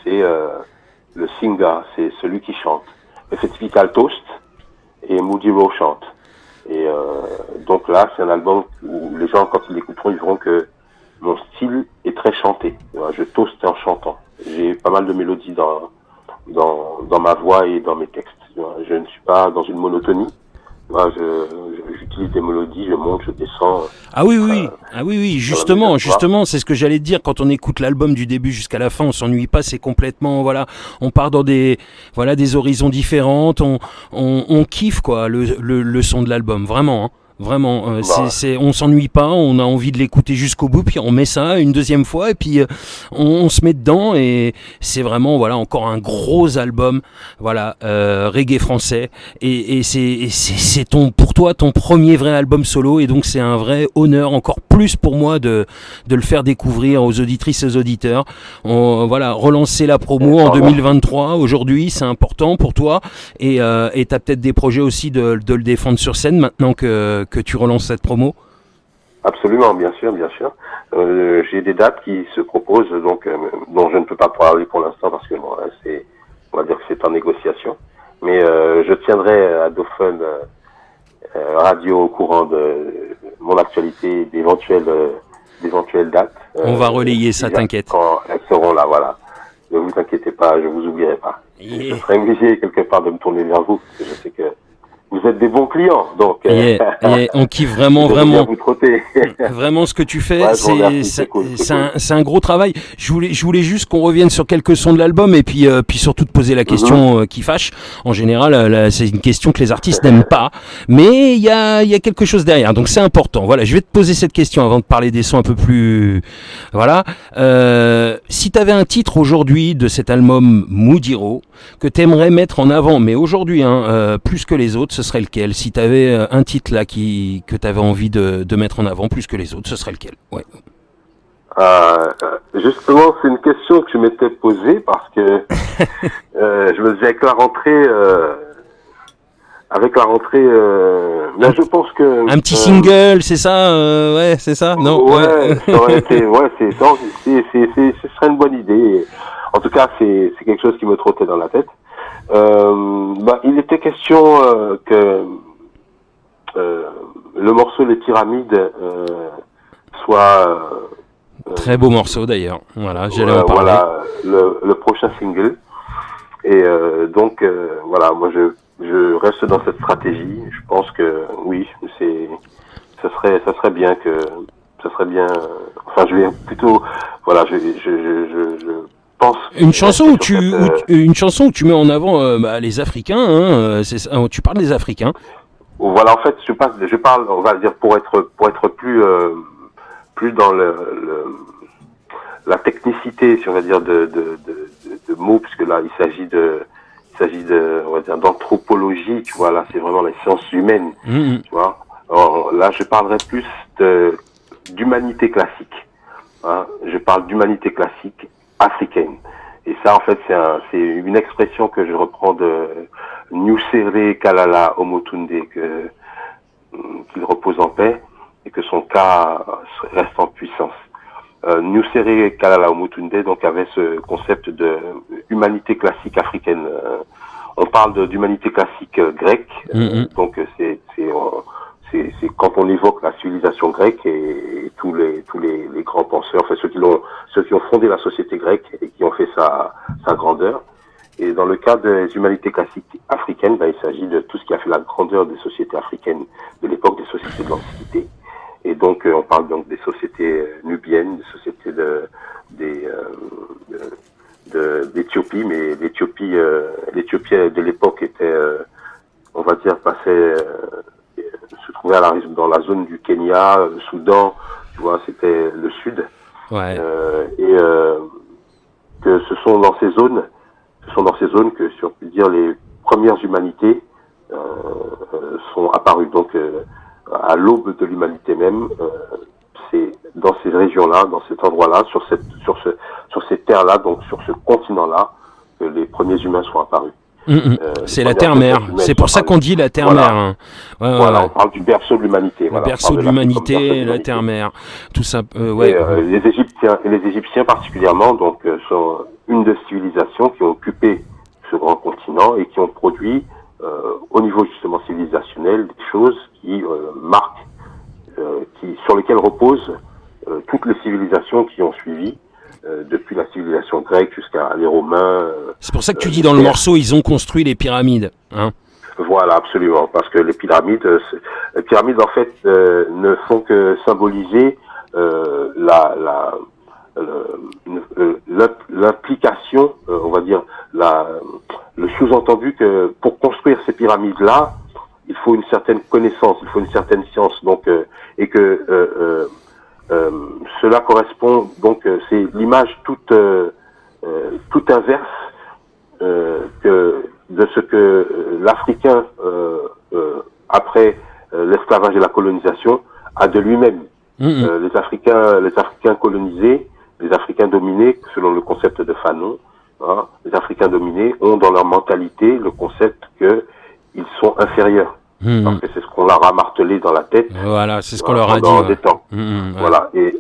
le singer, c'est celui qui chante. Féfé Typical toast et Moody Raw chante. Et donc là, c'est un album où les gens, quand ils l'écouteront, ils verront que mon style est très chanté. Je toast en chantant. J'ai pas mal de mélodies dans ma voix et dans mes textes. Je ne suis pas dans une monotonie. Moi, j'utilise des mélodies, je monte, je descends. Ah oui, oui, justement, c'est ce que j'allais te dire. Quand on écoute l'album du début jusqu'à la fin, on s'ennuie pas. C'est complètement, voilà, on part dans des horizons différents. On kiffe quoi le son de l'album, vraiment. Hein. Vraiment, on s'ennuie pas, on a envie de l'écouter jusqu'au bout, puis on met ça une deuxième fois et puis on se met dedans et c'est vraiment voilà encore un gros album, voilà reggae français et c'est pour toi ton premier vrai album solo et donc c'est un vrai honneur encore plus pour moi de le faire découvrir aux auditrices et aux auditeurs. Voilà, relancer la promo en 2023 aujourd'hui, c'est important pour toi et t'as peut-être des projets aussi de le défendre sur scène maintenant que tu relances cette promo? Absolument, bien sûr. J'ai des dates qui se proposent, donc dont je ne peux pas parler pour l'instant parce que bon, on va dire que c'est en négociation. Mais je tiendrai à Dauphin Radio au courant de mon actualité, d'éventuelles dates. On va relayer ça, t'inquiète. Quand elles seront là, voilà. Ne vous inquiétez pas, je vous oublierai pas. Je serai obligé quelque part de me tourner vers vous, parce que je sais que vous êtes des bons clients, donc on kiffe vraiment vous trotter. Vraiment ce que tu fais, c'est un gros travail. Je voulais juste qu'on revienne sur quelques sons de l'album et puis surtout te poser la question qui fâche. En général, c'est une question que les artistes n'aiment pas, mais il y a quelque chose derrière, donc c'est important. Voilà, je vais te poser cette question avant de parler des sons un peu plus. Voilà. Si tu avais un titre aujourd'hui de cet album Moodiro que tu aimerais mettre en avant, mais aujourd'hui plus que les autres, ce serait lequel? Si tu avais un titre là que tu avais envie de mettre en avant plus que les autres, ce serait lequel? Ouais. Justement, c'est une question que je m'étais posée parce que je me disais avec la rentrée, là je pense que un petit single, c'est ça, ouais, c'est ça, non? Ouais, ça aurait été, ce serait une bonne idée. En tout cas, c'est quelque chose qui me trottait dans la tête. Il était question que le morceau Les Pyramides soit très beau morceau d'ailleurs. Voilà, j'allais en parler. Voilà, le prochain single. Et donc voilà, moi je reste dans cette stratégie. Je pense que oui, ça serait bien que enfin je vais plutôt voilà, je pense une chanson où tu mets en avant les Africains, c'est ça, tu parles des Africains. Voilà, en fait, je parle, on va dire pour être plus dans la technicité, si on va dire de mots, puisque là il s'agit de on va dire d'anthropologie, tu vois, là c'est vraiment les sciences humaines, tu vois. Alors, là je parlerai plus d'humanité classique, hein. Je parle d'humanité classique africaine. Et ça, en fait, c'est une expression que je reprends de Nusere Kalala Omotunde, qu'il repose en paix et que son cas reste en puissance. Nusere Kalala Omotunde donc avait ce concept de humanité classique africaine. On parle d'humanité classique grecque, donc c'est quand on évoque la civilisation grecque et tous les grands penseurs, enfin ceux qui ont fondé la société grecque et qui ont fait sa grandeur. Et dans le cas des humanités classiques africaines, il s'agit de tout ce qui a fait la grandeur des sociétés africaines de l'époque, des sociétés de l'Antiquité. Et donc on parle donc des sociétés nubiennes, des sociétés d'Éthiopie, mais l'Éthiopie de l'époque était, on va dire, se trouvait dans la zone du Kenya, le Soudan, tu vois, c'était le sud. Ouais. Que ce sont dans ces zones que, si on peut dire, les premières humanités sont apparues. Donc, à l'aube de l'humanité même, c'est dans ces régions-là, dans cet endroit-là, sur ces terres-là, donc sur ce continent-là, que les premiers humains sont apparus. C'est la terre-mère. C'est pour ça qu'on dit la terre-mère. Voilà. Hein. On parle du berceau de l'humanité. Le berceau de l'humanité, la terre-mère. Tout ça. Les Égyptiens particulièrement, donc, sont une des civilisations qui ont occupé ce grand continent et qui ont produit, au niveau justement civilisationnel, des choses qui marquent, sur lesquelles reposent toutes les civilisations qui ont suivi depuis la civilisation grecque jusqu'à les Romains. C'est pour ça que tu dis dans le morceau, ils ont construit les pyramides, hein. Voilà, absolument, parce que les pyramides en fait ne font que symboliser l'implication, on va dire, le sous-entendu que pour construire ces pyramides-là, il faut une certaine connaissance, il faut une certaine science, donc et que cela correspond donc c'est l'image toute inverse de ce que l'Africain après l'esclavage et la colonisation a de lui-même. Les Africains colonisés, les Africains dominés, selon le concept de Fanon, hein, les Africains dominés ont dans leur mentalité le concept que ils sont inférieurs. Parce que c'est ce qu'on leur a martelé dans la tête. Voilà, c'est ce qu'on leur a dit. Pendant des temps. Voilà. Et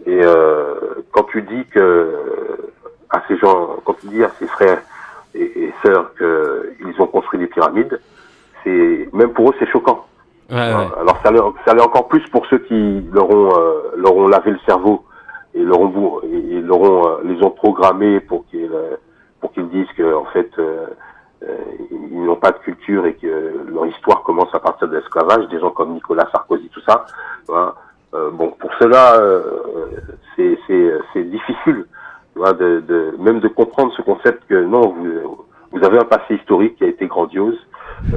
quand tu dis à ces gens, quand tu dis à ces frères et sœurs qu'ils ont construit des pyramides, même pour eux c'est choquant. Ouais. Alors ça l'est encore plus pour ceux qui leur ont lavé le cerveau et les ont programmés pour qu'ils disent que en fait ils n'ont pas de culture et que leur histoire commence à partir de l'esclavage, des gens comme Nicolas Sarkozy, tout ça. Voilà. Bon, pour cela, c'est difficile, voilà, même de comprendre ce concept que non, vous avez un passé historique qui a été grandiose.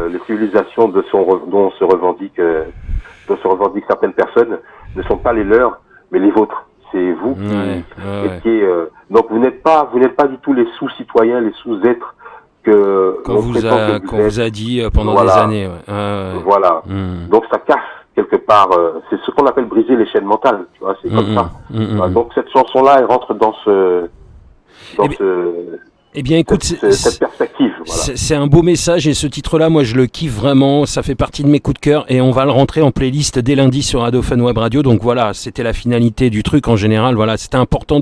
Les civilisations dont se revendiquent certaines personnes ne sont pas les leurs, mais les vôtres. C'est vous qui donc vous n'êtes pas du tout les sous-citoyens, les sous-êtres qu'on vous a dit pendant des années. Voilà. Donc ça casse quelque part. C'est ce qu'on appelle briser les chaînes mentales. Tu vois, c'est comme ça. Voilà, donc cette chanson-là, elle rentre dans Eh bien, écoute, cette perspective. Voilà. C'est un beau message et ce titre-là, moi, je le kiffe vraiment. Ça fait partie de mes coups de cœur et on va le rentrer en playlist dès lundi sur Radio Fun Web Radio. Donc voilà, c'était la finalité du truc en général. Voilà, c'était important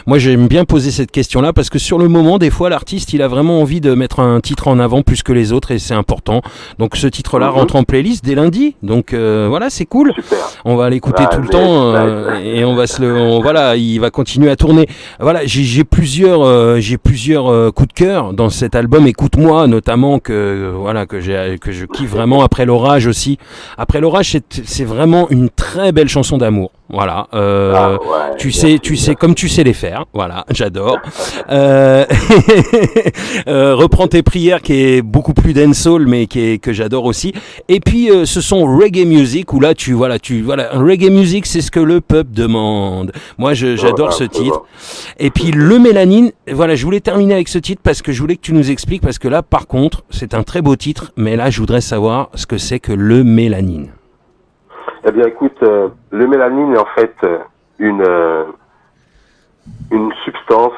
Moi, j'aime bien poser cette question-là parce que sur le moment, des fois, l'artiste, il a vraiment envie de mettre un titre en avant plus que les autres et c'est important. Donc ce titre-là rentre en playlist dès lundi. Donc voilà, c'est cool. Super. On va l'écouter tout le temps et on va voilà, il va continuer à tourner. Voilà, j'ai plusieurs coups de cœur dans cet album. Écoute-moi notamment que je kiffe vraiment. Après l'orage aussi. Après l'orage, c'est vraiment une très belle chanson d'amour. Voilà, tu sais comme tu sais les faire. Voilà, j'adore. Reprends tes prières, qui est beaucoup plus dancehall, mais que j'adore aussi. Et puis ce son reggae music où là reggae music, c'est ce que le peuple demande. Moi, j'adore ce titre. Et puis le mélanine. Voilà, je voulais terminer avec ce titre parce que je voulais que tu nous expliques, parce que là, par contre, c'est un très beau titre, mais là, je voudrais savoir ce que c'est que le mélanine. Eh bien, écoute, le mélanine est en fait une substance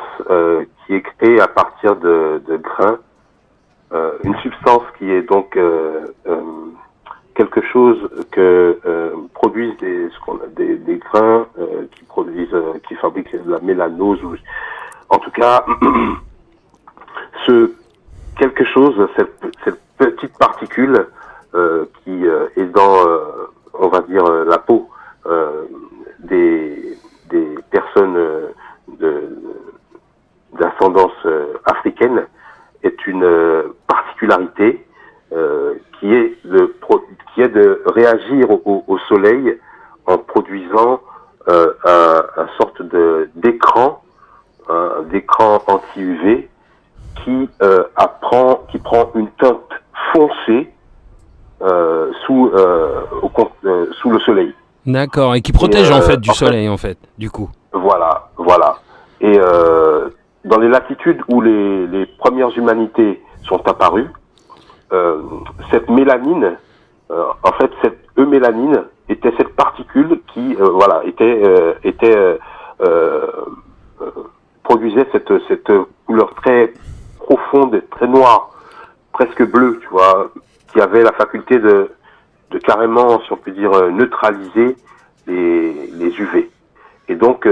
qui est créée à partir de grains, une substance qui est donc quelque chose que produisent des grains qui fabriquent de la mélanose, ou en tout cas quelque chose, cette petite particule qui est dans on va dire la peau des personnes d'ascendance africaine est une particularité qui est de réagir au soleil en produisant un sorte d'écran anti-UV qui prend une teinte foncée sous le soleil. D'accord, et qui protège en fait du soleil en fait, du coup. Voilà. Et dans les latitudes où les premières humanités sont apparues, cette mélanine, en fait cette eumélanine était cette particule qui produisait cette couleur très profonde, très noire, presque bleue, tu vois, qui avait la faculté de carrément, si on peut dire, neutraliser les UV. Et donc,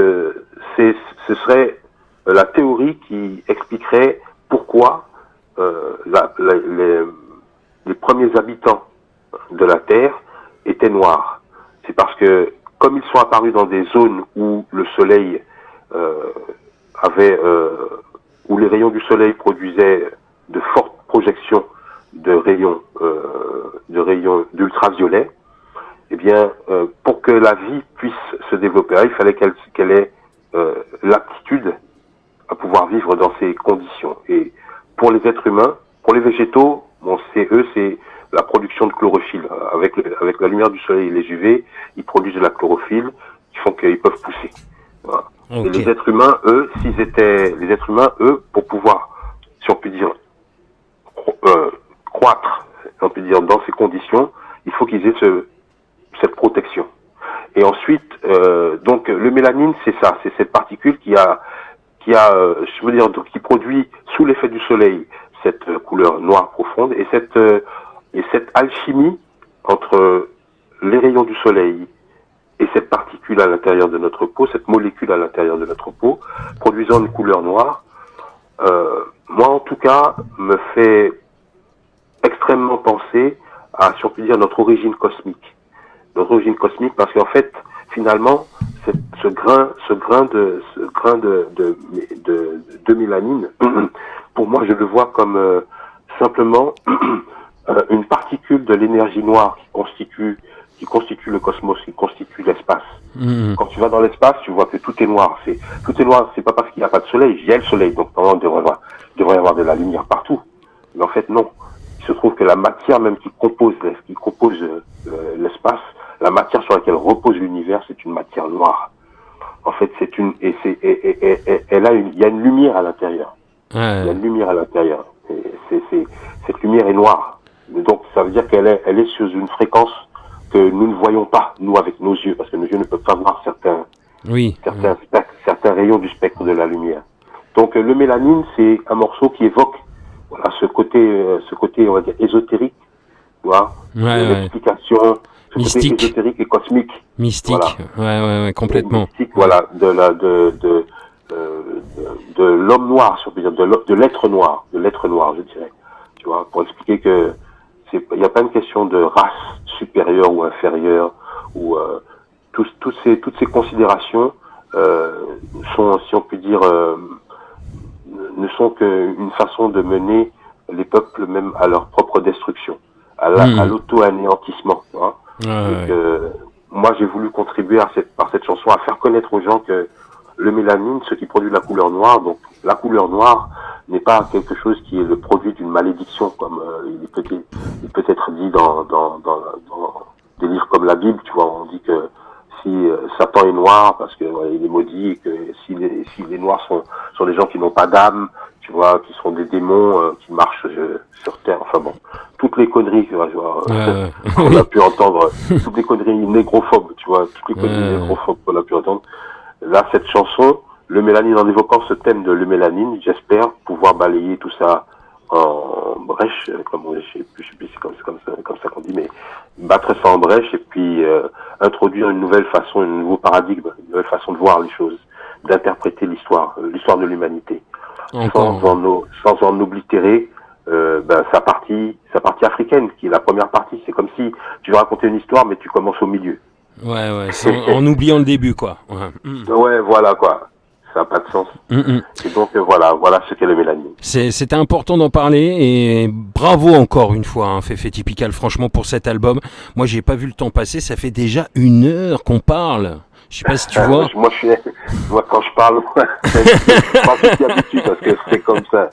ce serait la théorie qui expliquerait pourquoi les premiers habitants de la Terre étaient noirs. C'est parce que, comme ils sont apparus dans des zones où le soleil où les rayons du soleil produisaient de fortes projections de rayons d'ultraviolets, eh bien, pour que la vie puisse se développer, il fallait qu'elle ait l'aptitude à pouvoir vivre dans ces conditions. Et pour les êtres humains, pour les végétaux, bon, c'est la production de chlorophylle. Avec la lumière du soleil et les UV, ils produisent de la chlorophylle qui font qu'ils peuvent pousser. Voilà. Okay. Et les êtres humains, eux, pour pouvoir, si on peut dire, croître, si on peut dire, dans ces conditions, il faut qu'ils aient cette protection. Et ensuite, donc, le mélanine, c'est ça, c'est cette particule qui produit sous l'effet du soleil cette couleur noire profonde, et cette alchimie entre les rayons du soleil et cette particule à l'intérieur de notre peau, cette molécule à l'intérieur de notre peau, produisant une couleur noire, moi en tout cas, me fait extrêmement penser à, si on peut dire, notre origine cosmique. Notre origine cosmique, parce qu'en fait, finalement, ce grain de mélanine, pour moi, je le vois comme simplement une particule de l'énergie noire qui constitue le cosmos, qui constitue l'espace. Quand tu vas dans l'espace, tu vois que tout est noir. Tout est noir, c'est pas parce qu'il n'y a pas de soleil. Il y a le soleil, donc normalement, il devrait y avoir de la lumière partout. Mais en fait, non. Il se trouve que la matière même qui compose l'espace, la matière sur laquelle repose l'univers, c'est une matière noire. En fait, il y a une lumière à l'intérieur. Il y a une lumière à l'intérieur. Cette lumière est noire. Donc, ça veut dire qu'elle est sur une fréquence que nous ne voyons pas, nous, avec nos yeux, parce que nos yeux ne peuvent pas voir certains rayons du spectre de la lumière. Donc, le mélanine, c'est un morceau qui évoque, voilà, ce côté, on va dire, ésotérique, tu vois, l'explication, mystique, côté ésotérique et cosmique. Mystique, voilà. Ouais, complètement. Mystique, voilà, de l'homme noir, si on peut dire, de l'être noir, je dirais. Tu vois, pour expliquer que il n'y a pas une question de race supérieure ou inférieure, ou toutes ces considérations sont, si on peut dire, ne sont qu'une façon de mener les peuples même à leur propre destruction, à l'auto-anéantissement. Hein. Moi, j'ai voulu contribuer par cette chanson à faire connaître aux gens que le mélanine, ce qui produit la couleur noire, donc la couleur noire n'est pas quelque chose qui est le produit d'une malédiction, comme il peut être dit dans des livres comme la Bible, tu vois, on dit que si Satan est noir parce que il est maudit, et que si les noirs sont des gens qui n'ont pas d'âme, tu vois, qui sont des démons qui marchent sur terre, enfin bon, toutes les conneries, tu vois, on a pu entendre, toutes les conneries négrophobes, tu vois, toutes les conneries négrophobes qu'on a pu entendre. Là, cette chanson, le mélanine, en évoquant ce thème de le mélanine, j'espère pouvoir balayer tout ça en brèche, je sais plus si c'est comme ça qu'on dit, mais battre ça en brèche et puis introduire une nouvelle façon, un nouveau paradigme, une nouvelle façon de voir les choses, d'interpréter l'histoire de l'humanité, sans en oblitérer sa partie africaine, qui est la première partie. C'est comme si tu veux raconter une histoire, mais tu commences au milieu. Ouais, en oubliant le début, quoi. Ouais, voilà, quoi. Ça n'a pas de sens. Et donc, voilà ce qu'est le mélanine. C'était important d'en parler, et bravo encore une fois, Féfé Typical, franchement, pour cet album. Moi, j'ai pas vu le temps passer, ça fait déjà 1 heure qu'on parle. Je sais pas si tu vois. Moi, quand je parle, je suis habitué parce que c'est comme ça.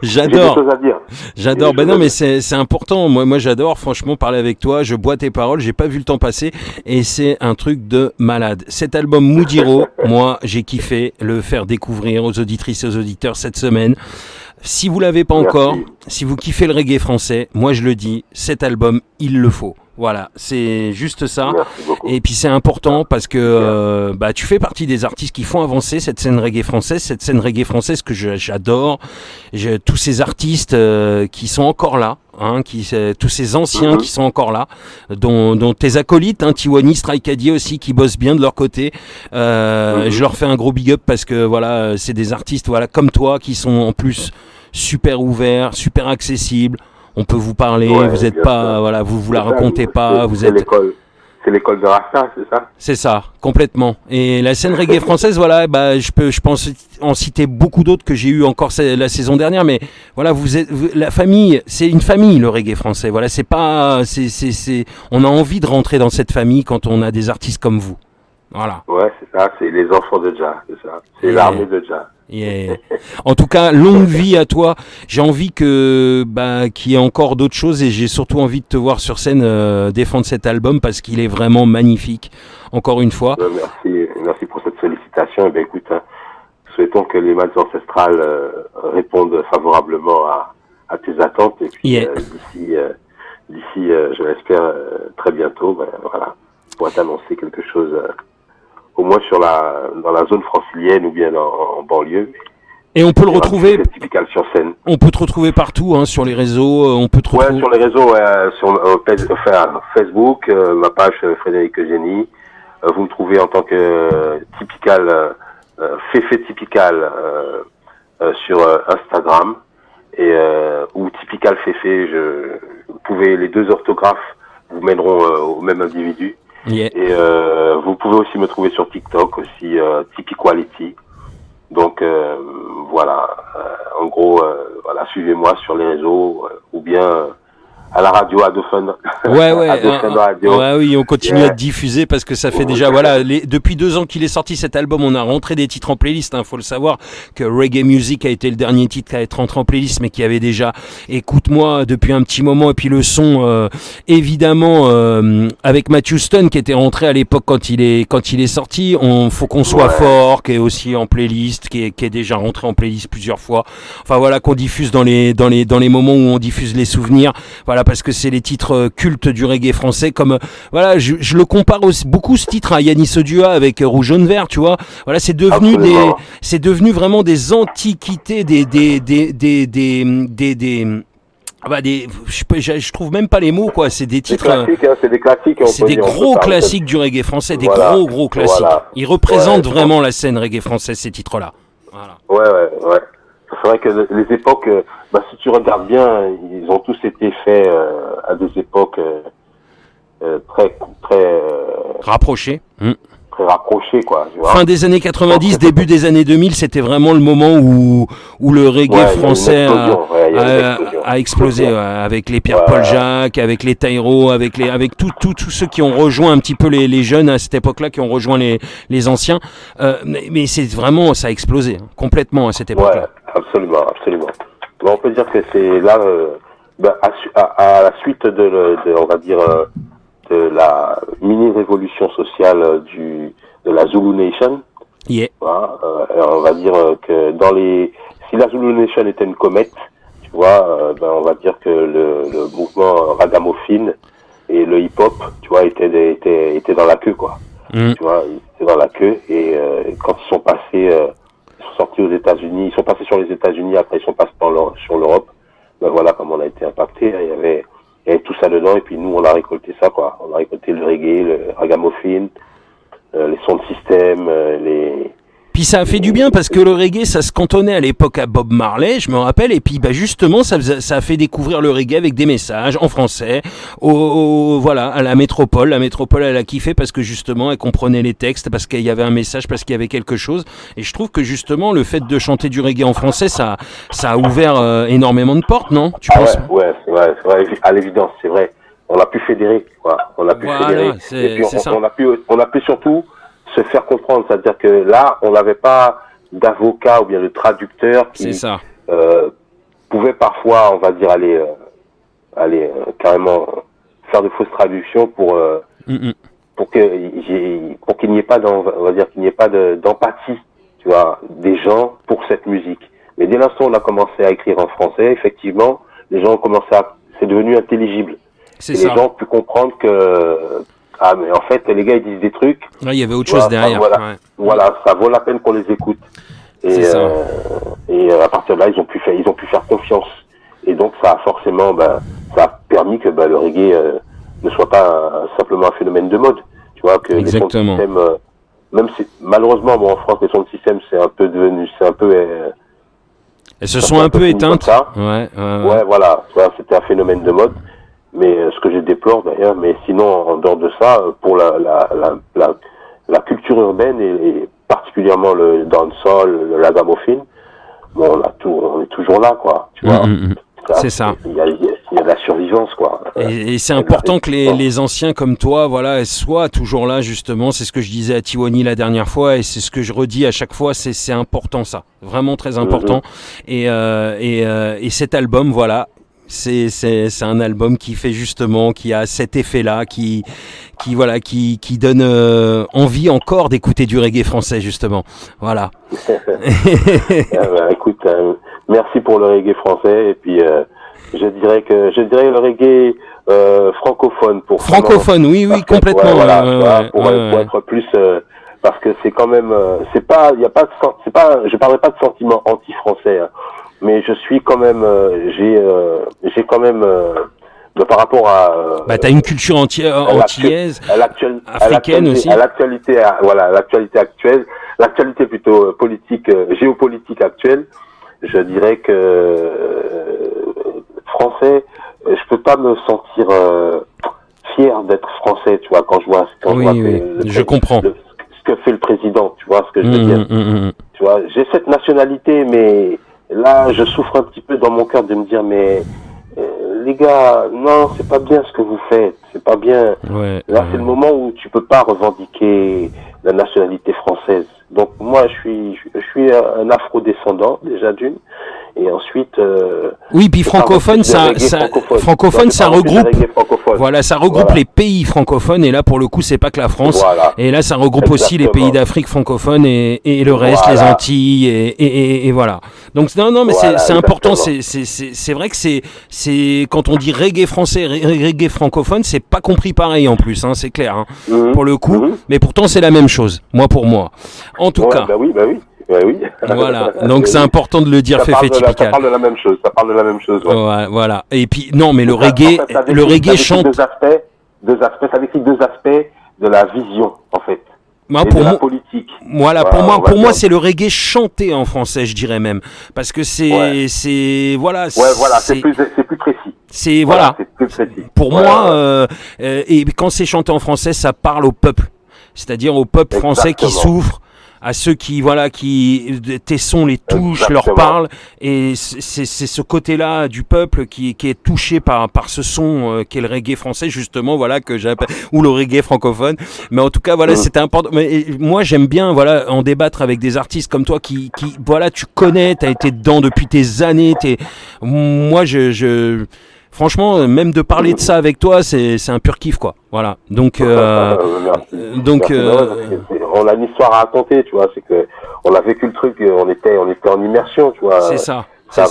J'adore. J'ai des choses à dire. J'adore. Non, mais c'est important. Moi, j'adore, franchement, parler avec toi. Je bois tes paroles. J'ai pas vu le temps passer. Et c'est un truc de malade. Cet album Moudiro, moi, j'ai kiffé le faire découvrir aux auditrices et aux auditeurs cette semaine. Si vous l'avez pas encore, si vous kiffez le reggae français, moi, je le dis, cet album, il le faut. Voilà, c'est juste ça. Et puis c'est important parce que tu fais partie des artistes qui font avancer cette scène reggae française que j'adore. Tous ces artistes qui sont encore là, tous ces anciens qui sont encore là, dont tes acolytes, Tiwani, Strike aussi, qui bossent bien de leur côté. Je leur fais un gros big up parce que voilà, c'est des artistes comme toi qui sont en plus super ouverts, super accessibles. On peut vous parler, vous êtes pas, voilà, vous la racontez pas, vous êtes. c'est l'école de Rasta, c'est ça? C'est ça, complètement. Et la scène reggae française, voilà, bah, je pense en citer beaucoup d'autres que j'ai eu encore la saison dernière, mais voilà, la famille, c'est une famille, le reggae français. Voilà, c'est pas, on a envie de rentrer dans cette famille quand on a des artistes comme vous. Voilà. Ouais, c'est ça, c'est les enfants de Jah, c'est ça. C'est l'armée de Jah. Yeah. En tout cas, longue vie à toi. J'ai envie qu'il y ait encore d'autres choses et j'ai surtout envie de te voir sur scène défendre cet album parce qu'il est vraiment magnifique. Encore une fois. Merci pour cette sollicitation. Écoute, souhaitons que les maths ancestrales répondent favorablement à tes attentes et puis d'ici, je l'espère très bientôt, voilà, pour t'annoncer quelque chose. Au moins dans la zone francilienne ou bien en banlieue. Et on peut le retrouver. Typical sur scène. On peut te retrouver partout, hein, sur les réseaux. On peut te retrouver. Ouais, sur les réseaux, sur Facebook, ma page Frédéric Eugénie. Vous me trouvez en tant que typical, Féfé typical sur Instagram ou typical Féfé. Vous pouvez, les deux orthographes vous mèneront au même individu. Yeah. Et vous pouvez aussi me trouver sur TikTok aussi, Typiquality. Donc voilà, en gros, voilà, suivez-moi sur les réseaux ou bien à la radio Adofun. Ouais, Adofun Radio. Ouais, oui, on continue à diffuser parce que ça fait déjà, voilà, depuis 2 ans qu'il est sorti cet album, on a rentré des titres en playlist, hein, faut le savoir, que Reggae Music a été le dernier titre à être rentré en playlist, mais qui avait déjà Écoute-moi depuis un petit moment, et puis le son, évidemment, avec Matthew Stone qui était rentré à l'époque quand il est sorti, faut qu'on soit fort, qui est aussi en playlist, qui est déjà rentré en playlist plusieurs fois, enfin voilà, qu'on diffuse dans les moments où on diffuse les souvenirs, voilà, parce que c'est les titres cultes du reggae français, comme voilà, je le compare aussi beaucoup ce titre à Yanis Odua avec Rouge Jaune Vert, tu vois, voilà, c'est devenu vraiment des antiquités, je trouve même pas les mots, quoi. C'est des titres. C'est des classiques. C'est des gros classiques du reggae français, des gros classiques. Voilà. Ils représentent vraiment la scène reggae française, ces titres-là. Voilà. Ouais. C'est vrai que les époques, si tu regardes bien, ils ont tous été faits à des époques très rapprochées. Très rapprochées, quoi. Tu vois. Fin des années 90, début des années 2000, c'était vraiment le moment où le reggae français a explosé, avec les Pierre-Paul Jacques, avec les Taïro, avec tous ceux qui ont rejoint un petit peu les jeunes à cette époque-là, qui ont rejoint les anciens. Mais c'est vraiment, ça a explosé complètement à cette époque-là. Ouais, absolument. Bon, on peut dire que c'est là, à la suite on va dire, de la mini-révolution sociale de la Zulu Nation. Yeah. Voilà, on va dire que si la Zulu Nation était une comète, tu vois, on va dire que le mouvement ragamuffin et le hip-hop, tu vois, étaient dans la queue, quoi. Tu vois, ils étaient dans la queue et quand ils sont passés, ils sont sortis aux États-Unis, ils sont passés sur les États-Unis, après ils sont passés sur l'Europe. Voilà comment on a été impacté. Il y avait tout ça dedans, et puis nous on a récolté ça, quoi. On a récolté le reggae, le ragamuffin, les sons de système, Puis ça a fait du bien parce que le reggae, ça se cantonnait à l'époque à Bob Marley, je me rappelle, et puis justement ça a fait découvrir le reggae avec des messages en français, voilà, à la métropole. La métropole, elle a kiffé parce que justement elle comprenait les textes, parce qu'il y avait un message, parce qu'il y avait quelque chose. Et je trouve que justement le fait de chanter du reggae en français, ça a ouvert énormément de portes, non? Tu penses? Ouais, c'est vrai, à l'évidence, c'est vrai. On a pu fédérer, quoi. On a pu fédérer. Et puis on a pu surtout se faire comprendre, c'est-à-dire que là, on n'avait pas d'avocat ou bien de traducteur qui pouvait parfois, on va dire, aller carrément faire de fausses traductions pour qu'il n'y ait pas d'empathie, tu vois, des gens pour cette musique. Mais dès l'instant où on a commencé à écrire en français, effectivement, les gens ont commencé c'est devenu intelligible. Les gens ont pu comprendre que mais en fait, les gars, ils disent des trucs. Là, il y avait autre chose derrière. Voilà, ça vaut la peine qu'on les écoute. Et à partir de là, ils ont pu faire confiance. Et donc, ça a forcément, ça a permis que le reggae ne soit pas simplement un phénomène de mode. Tu vois, que les sons de système, même si, malheureusement, en France, les sons de système, elles se sont un peu éteintes. Ouais, voilà. Tu vois, c'était un phénomène de mode. Mais ce que je déplore d'ailleurs, mais sinon en dehors de ça, pour la culture urbaine et particulièrement le dancehall, le ragamuffin, bon, on est toujours là, quoi. Tu vois. C'est ça. Il y a de la survivance, quoi. Et c'est important que les anciens comme toi, voilà, soient toujours là, justement. C'est ce que je disais à Tiwani la dernière fois, et c'est ce que je redis à chaque fois. C'est important, ça, vraiment très important. Et cet album, voilà. C'est un album qui fait justement, qui a cet effet-là, qui donne envie encore d'écouter du reggae français, justement. Voilà. Écoute, merci pour le reggae français, et puis je dirais le reggae francophone francophone, oui, complètement. Pour être plus, parce que c'est quand même, je parlerai pas de sentiment anti-français. Hein. Mais je suis quand même, j'ai quand même, par rapport à. T'as une culture antillaise, africaine aussi. À l'actualité, l'actualité actuelle, l'actualité plutôt politique, géopolitique actuelle. Je dirais que français, je peux pas me sentir fier d'être français, tu vois, quand je vois je comprends. Ce que fait le président, tu vois ce que je veux dire. Tu vois, j'ai cette nationalité, mais là, je souffre un petit peu dans mon cœur de me dire, mais les gars, non, c'est pas bien ce que vous faites, c'est pas bien. Là, c'est le moment où tu peux pas revendiquer la nationalité française. Donc moi, je suis un afro-descendant déjà d'une, et ensuite. Oui, puis francophone, ça regroupe. Voilà, ça regroupe les pays francophones, et là pour le coup, c'est pas que la France. Voilà. Et là, ça regroupe aussi les pays d'Afrique francophone et le reste, les Antilles et voilà. Donc non, mais c'est important. C'est vrai que c'est quand on dit reggae français, reggae francophone, c'est pas compris pareil en plus, hein, c'est clair. Hein, pour le coup, mais pourtant c'est la même chose. Pour moi. En tout cas. Bah oui. Voilà, donc c'est important de le dire, Féfé Typical. Ça parle de la même chose, Ouais, voilà. Et puis, non, mais le reggae chante. Deux aspects, ça décrit deux aspects de la vision, en fait. Pour la politique. Voilà, pour moi, c'est le reggae chanté en français, je dirais même. Parce que c'est plus précis. C'est plus précis. Pour moi, et quand c'est chanté en français, ça parle au peuple. C'est-à-dire au peuple français qui souffre, à ceux qui tes sons les touchent, leur parlent, et c'est ce côté-là du peuple qui est touché par ce son qui est le reggae français, justement, que j'appelle, ou le reggae francophone. Mais en tout cas, c'était important. Mais moi, j'aime bien en débattre avec des artistes comme toi qui tu connais, t'as été dedans depuis tes années. Moi, franchement, même de parler de ça avec toi, c'est un pur kiff, quoi. Voilà. Donc, on a une histoire à raconter, tu vois. C'est que on a vécu le truc, on était en immersion, tu vois. C'est ça. Ça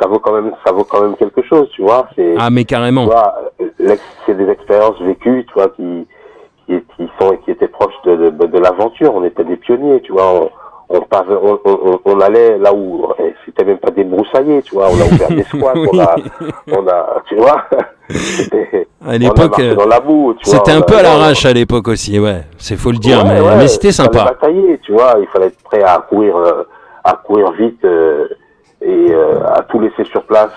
vaut quand même quelque chose, tu vois. Mais carrément. Tu vois, c'est des expériences vécues, tu vois, qui étaient proches de l'aventure. On était des pionniers, tu vois. On allait là où c'était même pas débroussaillé, tu vois, on a ouvert des squats, on a tu vois, à l'époque on a dans la boue, tu c'était vois, un peu à l'arrache à l'époque aussi, c'est faut le dire, mais c'était sympa. Il fallait batailler, tu vois, il fallait être prêt à courir vite et à tout laisser sur place,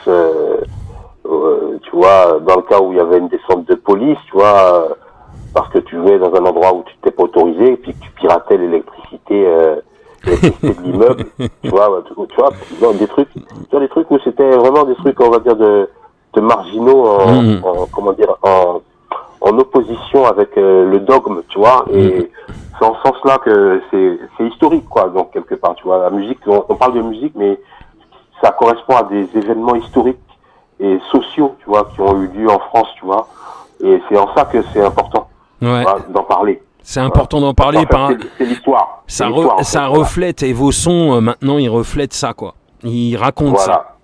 tu vois, dans le cas où il y avait une descente de police, tu vois, parce que tu jouais dans un endroit où tu t'es pas autorisé et puis que tu piratais l'électricité de l'immeuble, tu vois, des trucs où c'était vraiment des trucs, on va dire, de marginaux en opposition avec le dogme, tu vois, et c'est en ce sens-là que c'est historique, quoi, donc quelque part, tu vois, la musique, on parle de musique, mais ça correspond à des événements historiques et sociaux, tu vois, qui ont eu lieu en France, tu vois, et c'est en ça que c'est important d'en parler. C'est important d'en parler. C'est l'histoire. Ça reflète, et vos sons, maintenant, ils reflètent ça, quoi. Ils racontent ça.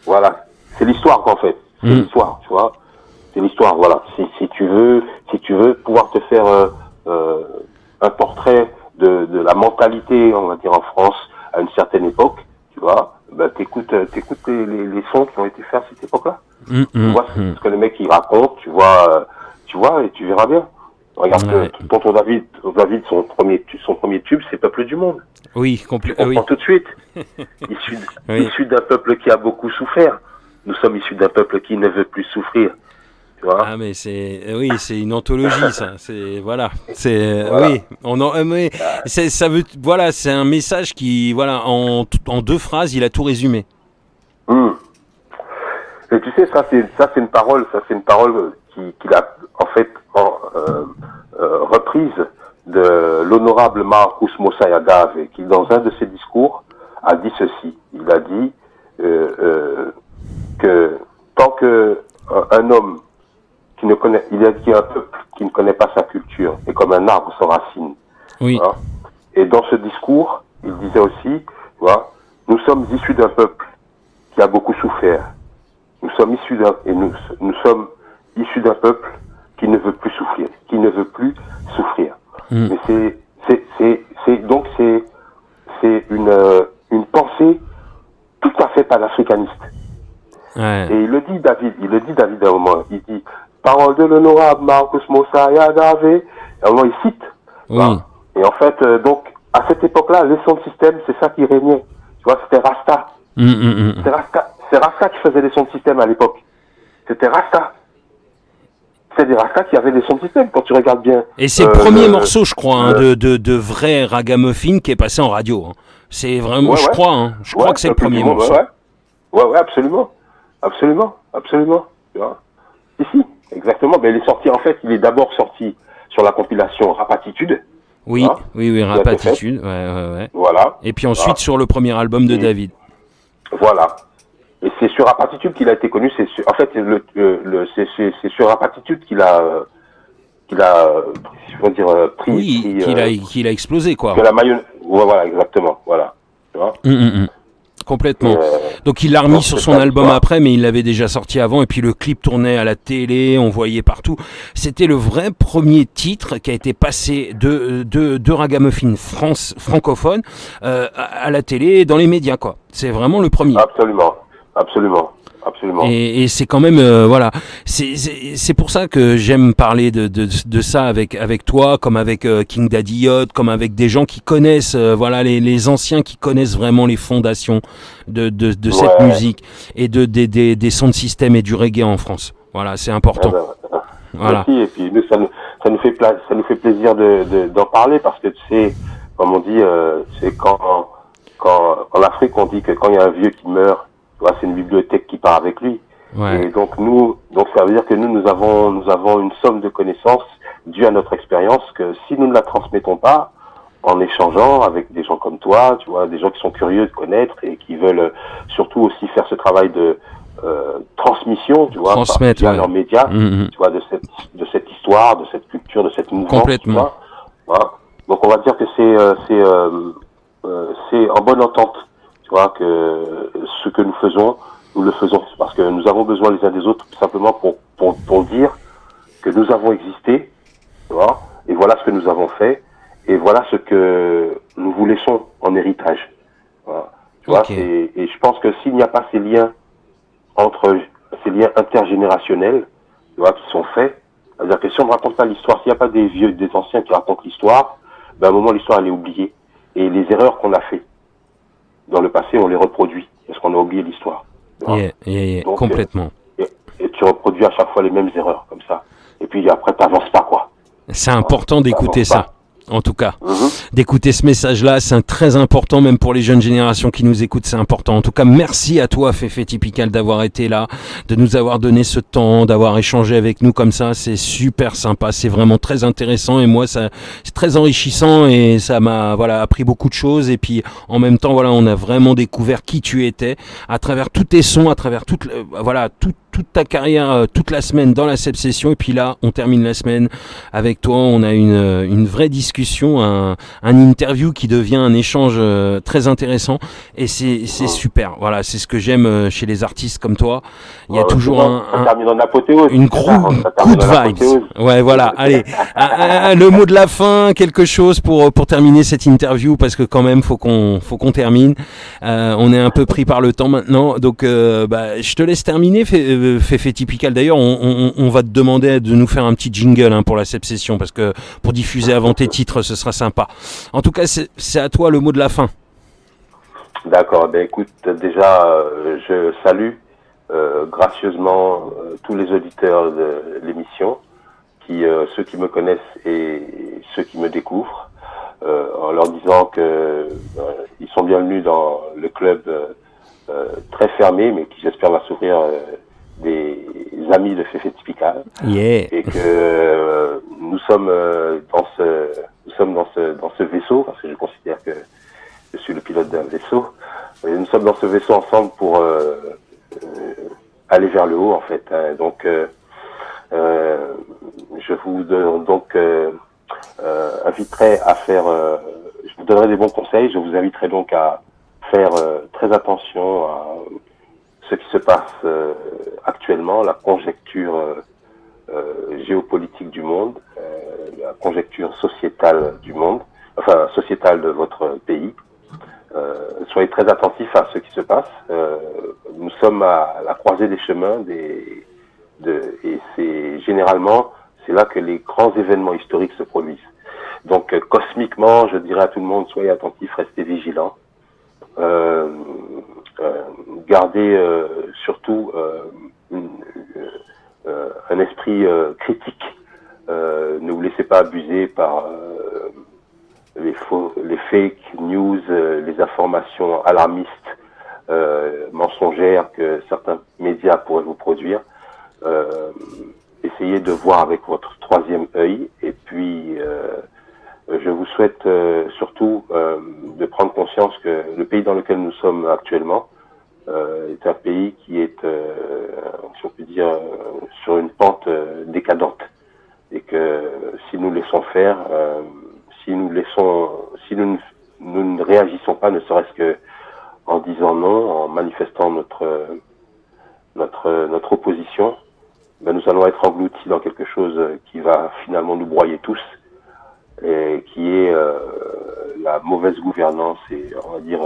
Voilà. C'est l'histoire, en fait. C'est l'histoire, tu vois. C'est l'histoire, voilà. Si tu veux pouvoir te faire un portrait de la mentalité, on va dire, en France, à une certaine époque, tu vois, t'écoutes les sons qui ont été faits à cette époque-là. Tu vois ce que les mecs, ils racontent, tu vois, et tu verras bien. Regarde, tonton David, son premier tube, c'est Peuple du Monde. Oui, complètement. Tout de suite. Issu d'un peuple qui a beaucoup souffert. Nous sommes issus d'un peuple qui ne veut plus souffrir. Tu vois. Ah mais c'est une anthologie ça, voilà, oui, mais ça veut, voilà, c'est un message qui, voilà, en 2 phrases, il a tout résumé. Et tu sais, ça c'est une parole qu'il a en fait reprise de l'honorable Marcus Mosiah Garvey, qui dans un de ses discours a dit ceci. Il a dit que tant que un homme il a dit un peuple qui ne connaît pas sa culture est comme un arbre sans racines. Oui. Hein? Et dans ce discours, il disait aussi, nous sommes issus d'un peuple qui a beaucoup souffert. Nous sommes issus d'un peuple qui ne veut plus souffrir, Mais c'est une pensée tout à fait panafricaniste. Ouais. Et il le dit David à un moment, il dit parole de l'honorable Marcus Mosiah Garvey, et à un moment il cite. Oui. Et en fait, donc à cette époque-là, les sons de système, c'est ça qui régnait. Tu vois, c'était Rasta. C'est Rasta qui faisait les sons de système à l'époque. C'était Rasta. C'est des Rasta qui avaient des sons de système, quand tu regardes bien. Et c'est le premier morceau, je crois, de vrai ragamuffin qui est passé en radio. Hein. C'est vraiment, je crois que c'est le premier morceau. Ouais, absolument. Tu vois. Ici, exactement. Mais il est d'abord sorti sur la compilation Rapatitude. Oui, Rapatitude. Ouais. Voilà. Et puis ensuite sur le premier album de David. Voilà. Et c'est sur Rapatitude qu'il a été connu. C'est sur Rapatitude qu'il a pris. Qu'il a explosé, quoi. Que la mayonnaise. Voilà, exactement. Voilà. Tu vois. Complètement. Donc il l'a remis sur son album après, mais il l'avait déjà sorti avant. Et puis le clip tournait à la télé, on voyait partout. C'était le vrai premier titre qui a été passé de ragamuffin francophone à la télé, dans les médias, quoi. C'est vraiment le premier. Absolument. Et c'est quand même voilà, c'est pour ça que j'aime parler de ça avec toi, comme avec King Daddy Yacht, comme avec des gens qui connaissent voilà, les anciens qui connaissent vraiment les fondations de cette musique et des sons de système et du reggae en France. Voilà, c'est important. Voilà. Merci, et puis nous, ça nous fait plaisir d'en parler, parce que tu sais, comme on dit, c'est quand en Afrique on dit que quand il y a un vieux qui meurt, c'est une bibliothèque qui part avec lui. Ouais. Et donc ça veut dire que nous avons une somme de connaissances due à notre expérience, que si nous ne la transmettons pas en échangeant avec des gens comme toi, tu vois, des gens qui sont curieux de connaître et qui veulent surtout aussi faire ce travail de transmission, tu vois, via leurs médias, tu vois, de cette histoire, de cette culture, de cette mouvance. Complètement. Tu vois. Voilà. Donc on va dire que c'est en bonne entente. Que ce que nous faisons, nous le faisons parce que nous avons besoin les uns des autres, tout simplement pour dire que nous avons existé, tu vois, et voilà ce que nous avons fait, et voilà ce que nous vous laissons en héritage. Voilà. Tu vois, et je pense que s'il n'y a pas ces liens intergénérationnels, tu vois, qui sont faits, c'est-à-dire que si on ne raconte pas l'histoire, s'il n'y a pas des anciens qui racontent l'histoire, à un moment l'histoire elle est oubliée, et les erreurs qu'on a faites dans le passé, on les reproduit, parce qu'on a oublié l'histoire. Donc, complètement. Et tu reproduis à chaque fois les mêmes erreurs, comme ça. Et puis après, t'avances pas, quoi. C'est important d'écouter ça. En tout cas, d'écouter ce message-là, c'est très important, même pour les jeunes générations qui nous écoutent, c'est important. En tout cas, merci à toi, Féfé Typical, d'avoir été là, de nous avoir donné ce temps, d'avoir échangé avec nous comme ça. C'est super sympa, c'est vraiment très intéressant, et moi, c'est très enrichissant, et ça m'a appris beaucoup de choses. Et puis, en même temps, on a vraiment découvert qui tu étais à travers tous tes sons, à travers toute ta carrière, toute la semaine dans la Seb Session. Et puis là, on termine la semaine avec toi. On a une vraie discussion, un interview qui devient un échange très intéressant, et c'est super. Voilà, c'est ce que j'aime chez les artistes comme toi. Il y a toujours une good vibes. Ouais, voilà. Allez, le mot de la fin, quelque chose pour terminer cette interview, parce que quand même faut qu'on termine. On est un peu pris par le temps maintenant, donc je te laisse terminer. Féfé Typical. D'ailleurs, on va te demander de nous faire un petit jingle pour la Seb Session, parce que pour diffuser avant tes titres, ce sera sympa. En tout cas, c'est à toi le mot de la fin. D'accord. Écoute, déjà, je salue gracieusement tous les auditeurs de l'émission, ceux qui me connaissent et ceux qui me découvrent, en leur disant que ils sont bienvenus dans le club très fermé, mais qui j'espère va s'ouvrir des amis de Fefe Tipical, et que nous sommes dans ce vaisseau, parce que je considère que je suis le pilote d'un vaisseau, et nous sommes dans ce vaisseau ensemble pour aller vers le haut, en fait, hein. Donc je vous inviterai à faire, je vous donnerai des bons conseils, je vous inviterai donc à faire très attention à ce qui se passe actuellement, la conjecture géopolitique du monde, la conjecture sociétale du monde, enfin sociétale de votre pays. Soyez très attentifs à ce qui se passe. Nous sommes à la croisée des chemins et c'est généralement, c'est là que les grands événements historiques se produisent. Donc cosmiquement, je dirais à tout le monde, soyez attentifs, restez vigilants. Gardez surtout un esprit critique. Ne vous laissez pas abuser par les fake news, les informations alarmistes, mensongères que certains médias pourraient vous produire. Essayez de voir avec votre troisième œil, et puis je vous souhaite surtout de prendre conscience que le pays dans lequel nous sommes actuellement est un pays qui est, si on peut dire, sur une pente décadente, et que si nous laissons faire, si nous ne réagissons pas, ne serait-ce que en disant non, en manifestant notre opposition, ben nous allons être engloutis dans quelque chose qui va finalement nous broyer tous, et qui est la mauvaise gouvernance et, on va dire,